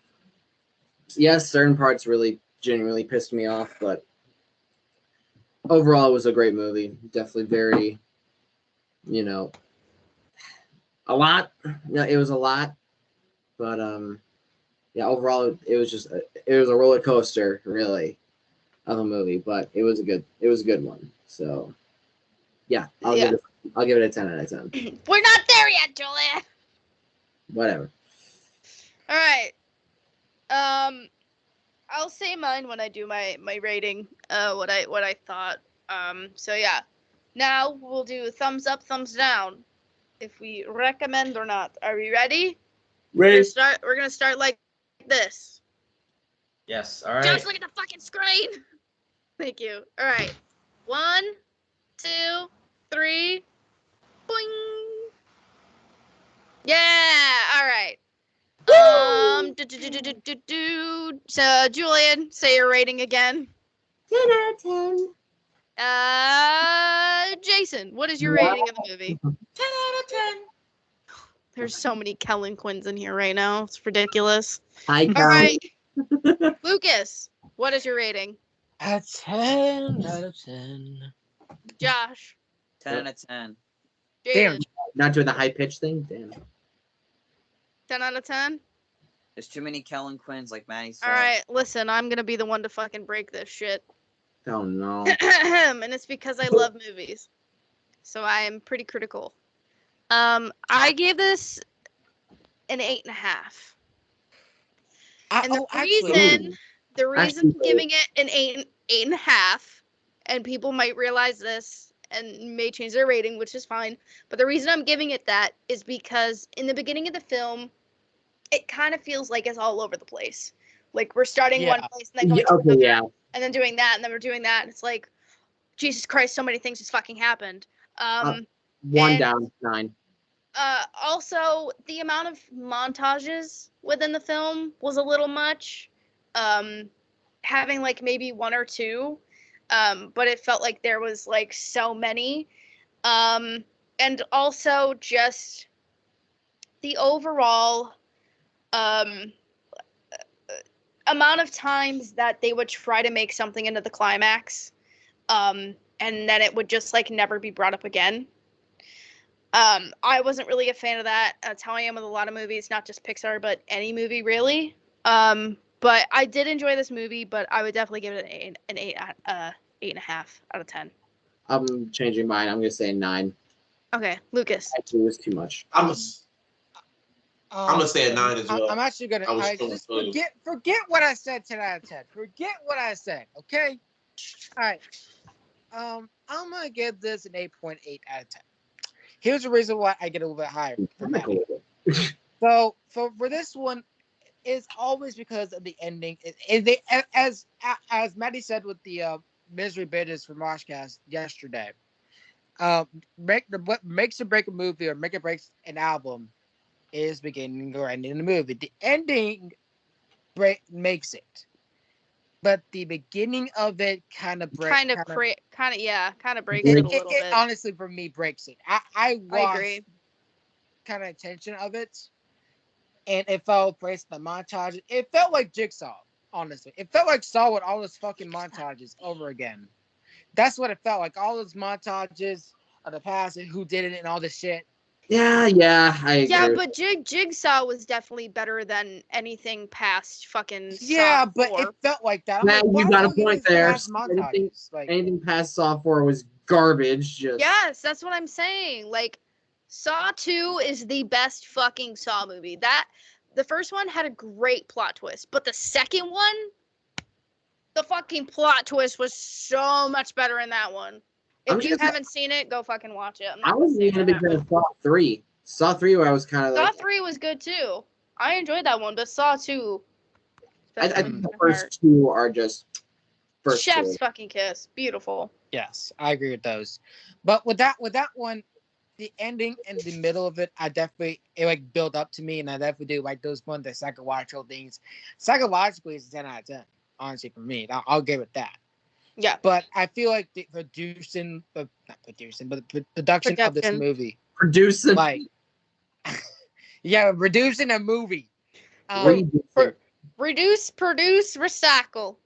Yes, certain parts really genuinely pissed me off, but overall it was a great movie. Definitely very, a lot. Yeah, it was a lot, but yeah, overall it was a roller coaster really of a movie, but it was a good one. So yeah, I'll give it I'll give it a 10 out of 10. We're not there yet, Julian. Whatever. All right. I'll say mine when I do my rating. What I thought. So yeah. Now we'll do thumbs up, thumbs down, if we recommend or not. Are we ready? We're gonna start like this. Yes. All right. Josh, look at the fucking screen. Thank you. All right. 1, 2, 3. Boing. Yeah. All right. So Julian, say your rating again. 10 out of 10. Jason, what is your rating of the movie? 10 out of 10. There's so many Kellen Quinns in here right now. It's ridiculous. I All right. Lucas, what is your rating? A 10 out of 10. Josh. 10 out of 10. Jaden. Not doing the high pitch thing? Damn. 10 out of 10? There's too many Kellen Quinns, like Maddie said. All right, listen, I'm going to be the one to fucking break this shit. Oh, no. And it's because I love movies. So I am pretty critical. I gave this an 8.5. And the reason I'm giving it an 8.5, and people might realize this and may change their rating, which is fine. But the reason I'm giving it that is because in the beginning of the film, it kind of feels like it's all over the place. Like we're starting one place and then going to another, and then doing that, and then we're doing that. And it's like, Jesus Christ, so many things just fucking happened. One down, 9. Also, the amount of montages within the film was a little much. Having like maybe 1 or 2, but it felt like there was like so many. And also just the overall amount of times that they would try to make something into the climax, and then it would just like never be brought up again. I wasn't really a fan of that. That's how I am with a lot of movies, not just Pixar, but any movie really. But I did enjoy this movie, but I would definitely give it an 8.5 out of 10. I'm changing mine. I'm gonna say 9. Okay, Lucas. Actually, it was too much. I'm gonna say a 9 as well. I'm actually gonna just forget what I said 10 out of 10. Forget what I said, okay? All right. I'm gonna give this an 8.8 out of 10. Here's the reason why I get a little bit higher for Maddie. So for this one, it's always because of the ending. As Maddie said with the Misery Bitters from Moshcast yesterday, what makes or break a movie or make or breaks an album is beginning or ending of the movie. The ending makes it, but the beginning of it kind of breaks. Kind of breaks it a little bit. Honestly, for me, breaks it. I agree. Kind of attention of it, and it felt based on the montage. It felt like Jigsaw. Honestly, it felt like Saw with all those fucking montages over again. That's what it felt like. All those montages of the past and who did it and all this shit. Yeah, I agree. Yeah, but Jigsaw was definitely better than anything past fucking Saw 4. But it felt like that. Nah, you got a point there. Anything past Saw 4 was garbage. Yes, that's what I'm saying. Like, Saw 2 is the best fucking Saw movie. The first one had a great plot twist, but the second one, the fucking plot twist was so much better in that one. If you haven't seen it, go fucking watch it. I wasn't even a big fan of Saw 3. Saw 3, where I was kind of Saw 3 was good too. I enjoyed that one, but Saw 2. I think the first 2 are just. Chef's fucking kiss, beautiful. Yes, I agree with those. But with that one, the ending and the middle of it, it built up to me, and I definitely do like those ones, the psychological things. Psychologically, it's a 10 out of 10. Honestly, for me, I'll give it that. Yeah, but I feel like the production of this movie. Producing, producing a movie. Reduce, produce, recycle.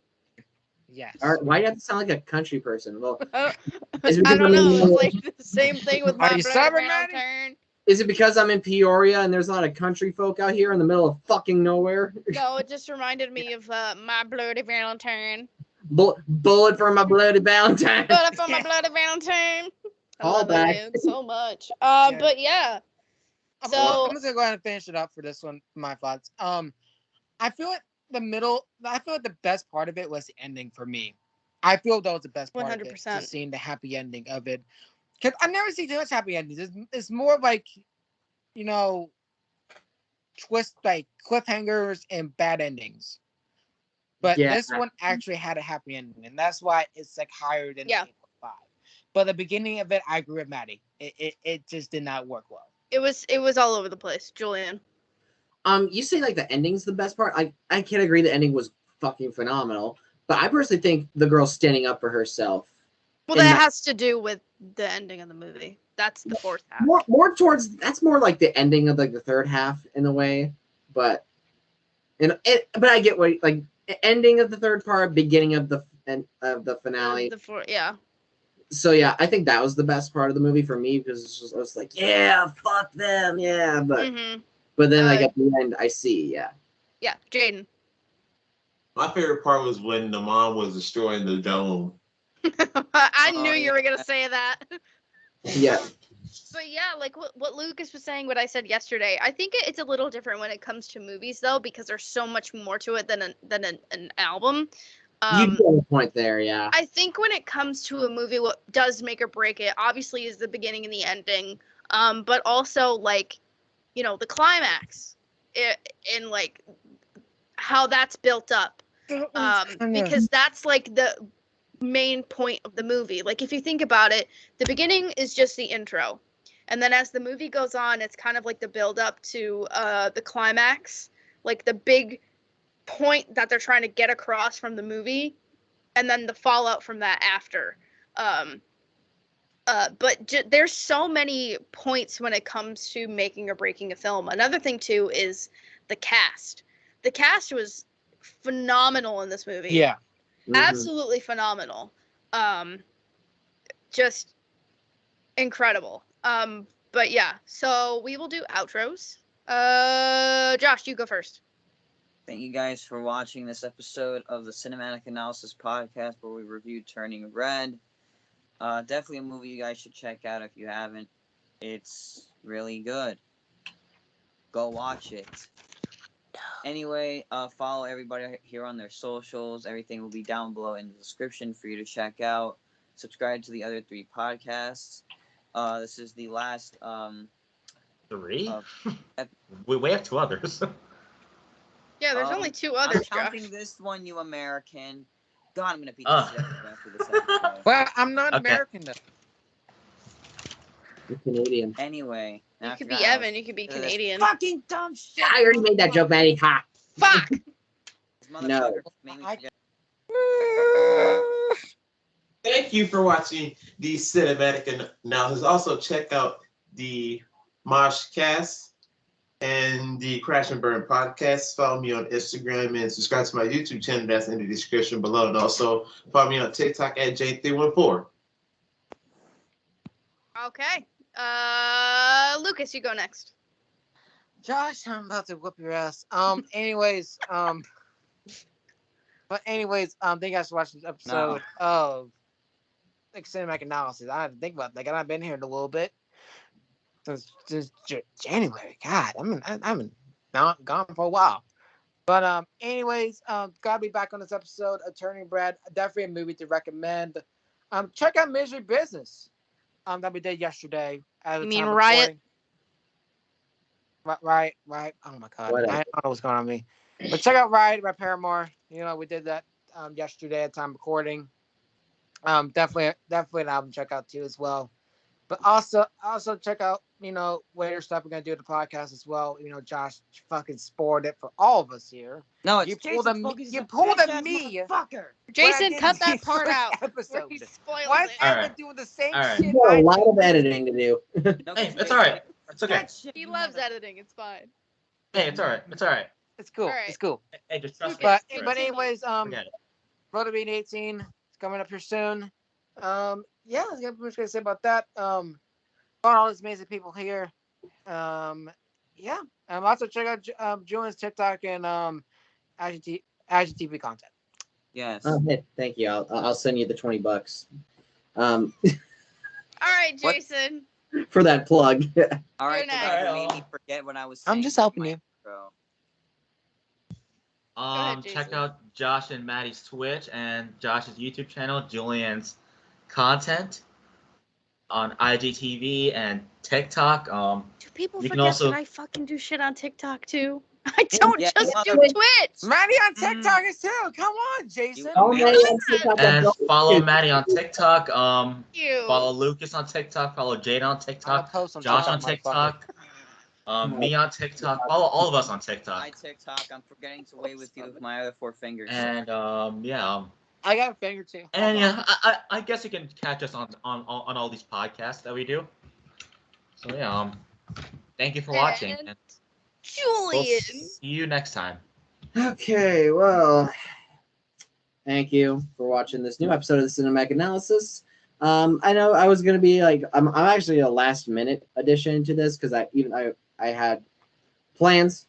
Yes. Why do you have to sound like a country person? Well, I don't know. It's like the same thing with my turn. Is it because I'm in Peoria and there's a lot of country folk out here in the middle of fucking nowhere? No, it just reminded me of My Bloody Valentine. Bullet for my bloody Valentine. Bullet for my bloody Valentine. I love Callback. aliens so much. Yeah. But yeah. I'm So- just gonna go ahead and finish it up for this one. My thoughts. I feel like the best part of it was the ending for me. I feel that was the best part of it. 100%. Just seeing the happy ending of it. Cause I never see too much happy endings. It's more like, you know, twist like cliffhangers and bad endings. But Yeah. this one actually had a happy ending, and that's why it's like higher than Yeah. 8.5. But the beginning of it, I agree with Maddie. It just did not work well. It was all over the place, Julian. You say like the ending's the best part. I can't agree the ending was fucking phenomenal, but I personally think the girl standing up for herself. Well, And that that- has to do with the ending of the movie. That's the fourth half. more towards that's more like the ending of like the third half in a way, but but I get what like ending of the third part, beginning of the finale. The fourth, yeah. So yeah, I think that was the best part of the movie for me because I was like, yeah, fuck them, yeah, but Mm-hmm. then like at the end, I see, yeah. Yeah, Jaden. My favorite part was when the mom was destroying the dome. I knew Oh, you were yeah. gonna say that. Yeah. But yeah, like what Lucas was saying, what I said yesterday. I think it's a little different when it comes to movies though, because there's so much more to it than an album. You get a point there, yeah. I think when it comes to a movie, what does make or break it, obviously, is the beginning and the ending, but also like, you know, the climax, and like how that's built up, because that's like the main point of the movie. Like if you think about it, the beginning is just the intro, and then as the movie goes on, it's kind of like the build up to the climax, like the big point that they're trying to get across from the movie, and then the fallout from that after. But there's so many points when it comes to making or breaking a film. Another thing too is the cast. The cast was phenomenal in this movie. Yeah. Mhm. Absolutely phenomenal. Just incredible. But yeah, so we will do outros. Josh, you go first. Thank you guys for watching this episode of the Cinematic Analysis Podcast where we reviewed Turning Red. Definitely a movie you guys should check out if you haven't. It's really good. Go watch it. Anyway, follow everybody here on their socials. Everything will be down below in the description for you to check out. Subscribe to the other 3 podcasts. This is the last 3? We have 2 others. Yeah, there's only 2 I'm others, counting Josh. this one, you American. God, I'm gonna beat the shit out of you after this episode. Well, I'm not Okay. American though. You're Canadian. Anyway, You after could be that, Evan, you could be this Canadian. fucking dumb shit. I already made that joke, Maddie. Ha. Fuck! This motherfucker made me I- forget. Thank you for watching the Cinematic Analysis. Also, check out the Mosh Cast and the Crash and Burn podcast. Follow me on Instagram and subscribe to my YouTube channel. That's in the description below. And also follow me on TikTok at J314. Okay. Lucas, you go next. Josh, I'm about to whoop your ass. Anyways, thank you guys for watching this episode of like Cinematic Analysis. I have to think about that. I've been here in a little bit since January. God, I'm not gone for a while. But gotta be back on this episode of Turning Red. Definitely a movie to recommend. Check out Misery Business. That we did yesterday. You mean Riot? Right. Oh my god, Whatever. I don't know what's going on with me. But check out Riot by Paramore. You know, we did that yesterday at time recording. Definitely an album check out too as well. But also check out, you know, later stuff we're gonna do at the podcast as well. You know, Josh fucking spoiled it for all of us here. No, it's You Jason's pulled a fault 'cause he's you a pulled a bitch-ass me. motherfucker. Jason, cut When I that did part the out. Where episode. he spoiled Why is it. Evan Alright. doing the same Alright. shit? You got a I lot do? of editing to do. No, Hey, 'cause it's alright. It's okay. that shit, He you loves mother- editing. It's fine. Hey, it's alright. It's alright. It's cool. Alright. It's cool. Hey, just trust me. But It's but alright. anyways, Forget it. Road to Being 18 is coming up here soon. Yeah, that's pretty much gonna say about that. All these amazing people here. Yeah. Also check out Julian's TikTok and IGTV content. Yes. Hey, thank you. I'll send you the $20. All right, What? Jason. for that plug. All right, You're so next. that made me forget what I was saying. I'm just helping My you. intro. ahead, Check Jason. out Josh and Maddie's Twitch and Josh's YouTube channel, Julian's content on IGTV and TikTok. Do people You can forget also- that I fucking do shit on TikTok too? I don't Yeah, just do mother- Twitch. Maddie on TikTok is too. Come on, Jason. Oh, You- man, on TikTok, And don't- follow Maddie on TikTok. You. Follow Lucas on TikTok. Follow Jaden on I'm TikTok. post on Josh on TikTok, motherfucker. TikTok. Me on TikTok. Follow all of us on My TikTok. TikTok. I'm forgetting to wave with you with my other 4 fingers. And yeah. I got a finger too. And Hold on. yeah, I guess you can catch us on all these podcasts that we do. So yeah, thank you for watching. And And we'll Julian. see you next time. Okay, well, thank you for watching this new episode of the Cinematic Analysis. I know I was gonna be like, I'm actually a last minute addition to this because I had plans,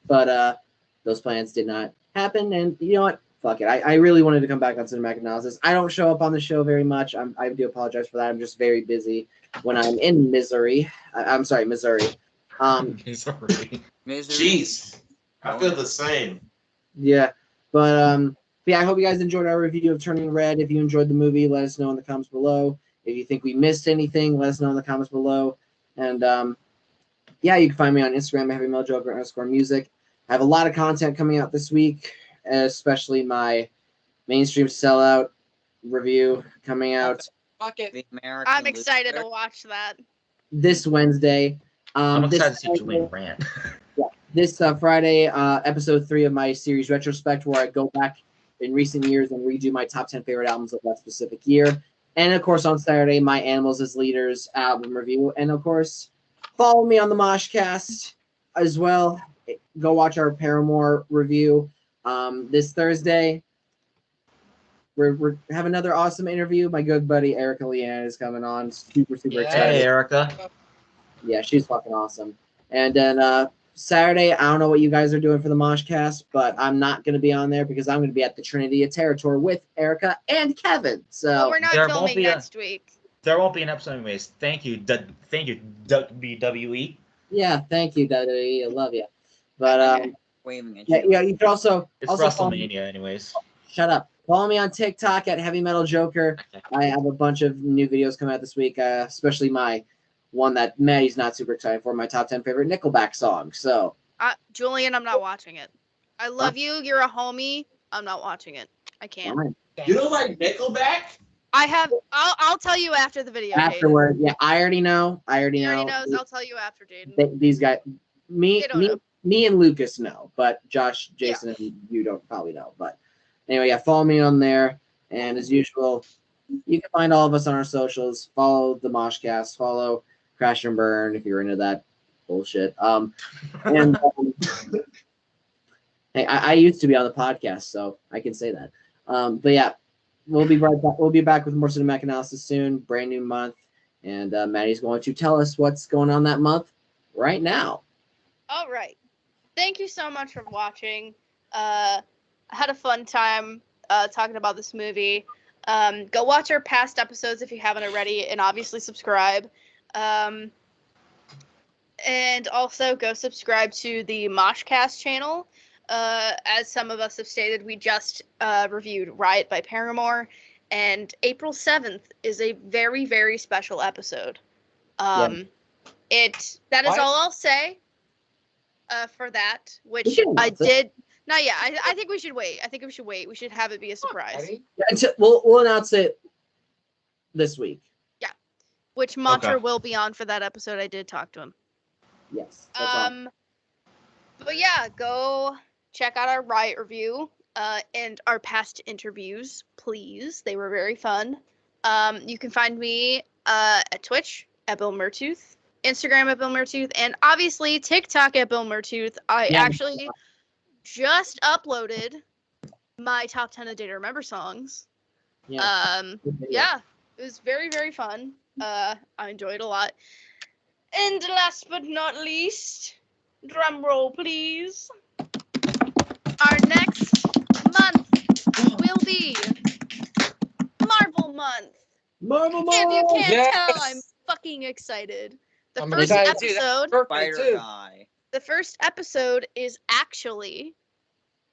but those plans did not happen. And you know what? Fuck it. I really wanted to come back on Cinematic Analysis. I don't show up on the show very much. I do apologize for that. I'm just very busy when I'm in Missouri. I'm sorry, Missouri. Sorry. Misery. Jeez, I feel the same. Yeah, but yeah, I hope you guys enjoyed our review of Turning Red. If you enjoyed the movie, let us know in the comments below. If you think we missed anything, let us know in the comments below. And yeah, you can find me on Instagram at HeavyMetalJoker_music. I have a lot of content coming out this week, especially my mainstream sellout review coming out Fuck it. The American I'm excited loser. to watch that. this Wednesday. I'm This excited to see Friday- Julian rant. This Friday, episode 3 of my series Retrospect, where I go back in recent years and redo my top 10 favorite albums of that specific year. And of course, on Saturday, my Animals as Leaders album review. And of course, follow me on the Moshcast as well. Go watch our Paramore review. This Thursday, we're have another awesome interview. My good buddy Erica Leanne is coming on. Super Yeah. excited. Hey, Erica. Yeah, she's fucking awesome. And then Saturday, I don't know what you guys are doing for the Moshcast, but I'm not going to be on there because I'm going to be at the Trinity of Terror tour with Erica and Kevin. But So we're not there won't filming be a- next week. There won't be an episode anyways. Thank you, WWE. yeah, thank you, WWE. I love you. But Waving at yeah, you. yeah, you can also It's follow me- WrestleMania anyways. Shut up. Follow me on TikTok at Heavy Metal Joker. I have a bunch of new videos coming out this week, especially my one that Maddie's not super excited for, my top 10 favorite Nickelback songs. So Julian, I'm not watching it. I love you. You're a homie. I'm not watching it. I can't. fine. You don't like Nickelback? I'll tell you after the video. Jaden. Afterward, yeah, I already know. He already knows. I'll tell you after, Jaden. These guys, They don't know. me and Lucas know, but Josh, Jason, and you don't probably know. But anyway, yeah, follow me on there. And as usual, you can find all of us on our socials. Follow the Moshcast. Follow Crash and Burn if you're into that bullshit. And hey, I used to be on the podcast, so I can say that. But yeah, we'll be right back. We'll be back with more cinematic analysis soon. Brand new month, and Maddie's going to tell us what's going on that month right now. All right. Thank you so much for watching. I had a fun time talking about this movie. Go watch our past episodes if you haven't already, and obviously subscribe. And also go subscribe to the Moshcast channel. As some of us have stated, we just reviewed Riot by Paramore, and April 7th is a very, very special episode. That is What? all I'll say for that, We which can I announce it. did. No, yeah, I think we should wait. I think we should wait. We should have it be a surprise. Ready? Yeah, we'll announce it this week. Which Mantra Okay. will be on for that episode. I did talk to him. Yes. That's all. But yeah, go check out our Riot review and our past interviews, please. They were very fun. You can find me at Twitch at Bill Murtooth, Instagram at Bill Murtooth, and obviously TikTok at Bill Murtooth. I Yeah. actually just uploaded my top 10 of Day to Remember songs. Yeah. Yeah, it was very, very fun. I enjoyed it a lot. And last but not least, drum roll, please. Our next month will be Marvel month. Marvel If you Mom! can't tell, Yes! I'm fucking excited. The I'm first excited too. That's episode, perfect Spider too. guy. the first episode is actually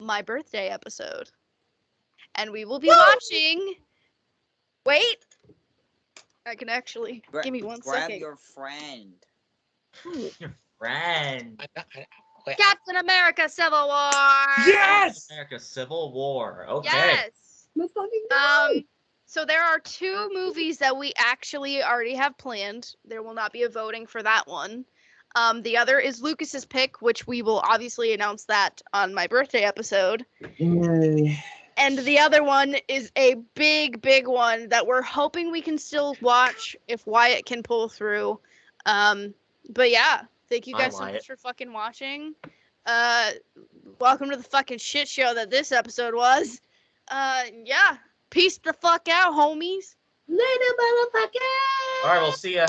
my birthday episode, and we will be watching. Wait, I can actually give me one Grab second. your friend. Your friend. Wait, Captain America: Civil War. Yes! America Civil War. Okay. Yes. Let's fucking go! So there are 2 movies that we actually already have planned. There will not be a voting for that one. The other is Lucas's pick, which we will obviously announce that on my birthday episode. Yay. And the other one is a big, big one that we're hoping we can still watch if Wyatt can pull through. But yeah, thank you Hi, guys so Wyatt. much for fucking watching. Welcome to the fucking shit show that this episode was. Yeah, peace the fuck out, homies. Later, motherfucker! All right, we'll see ya.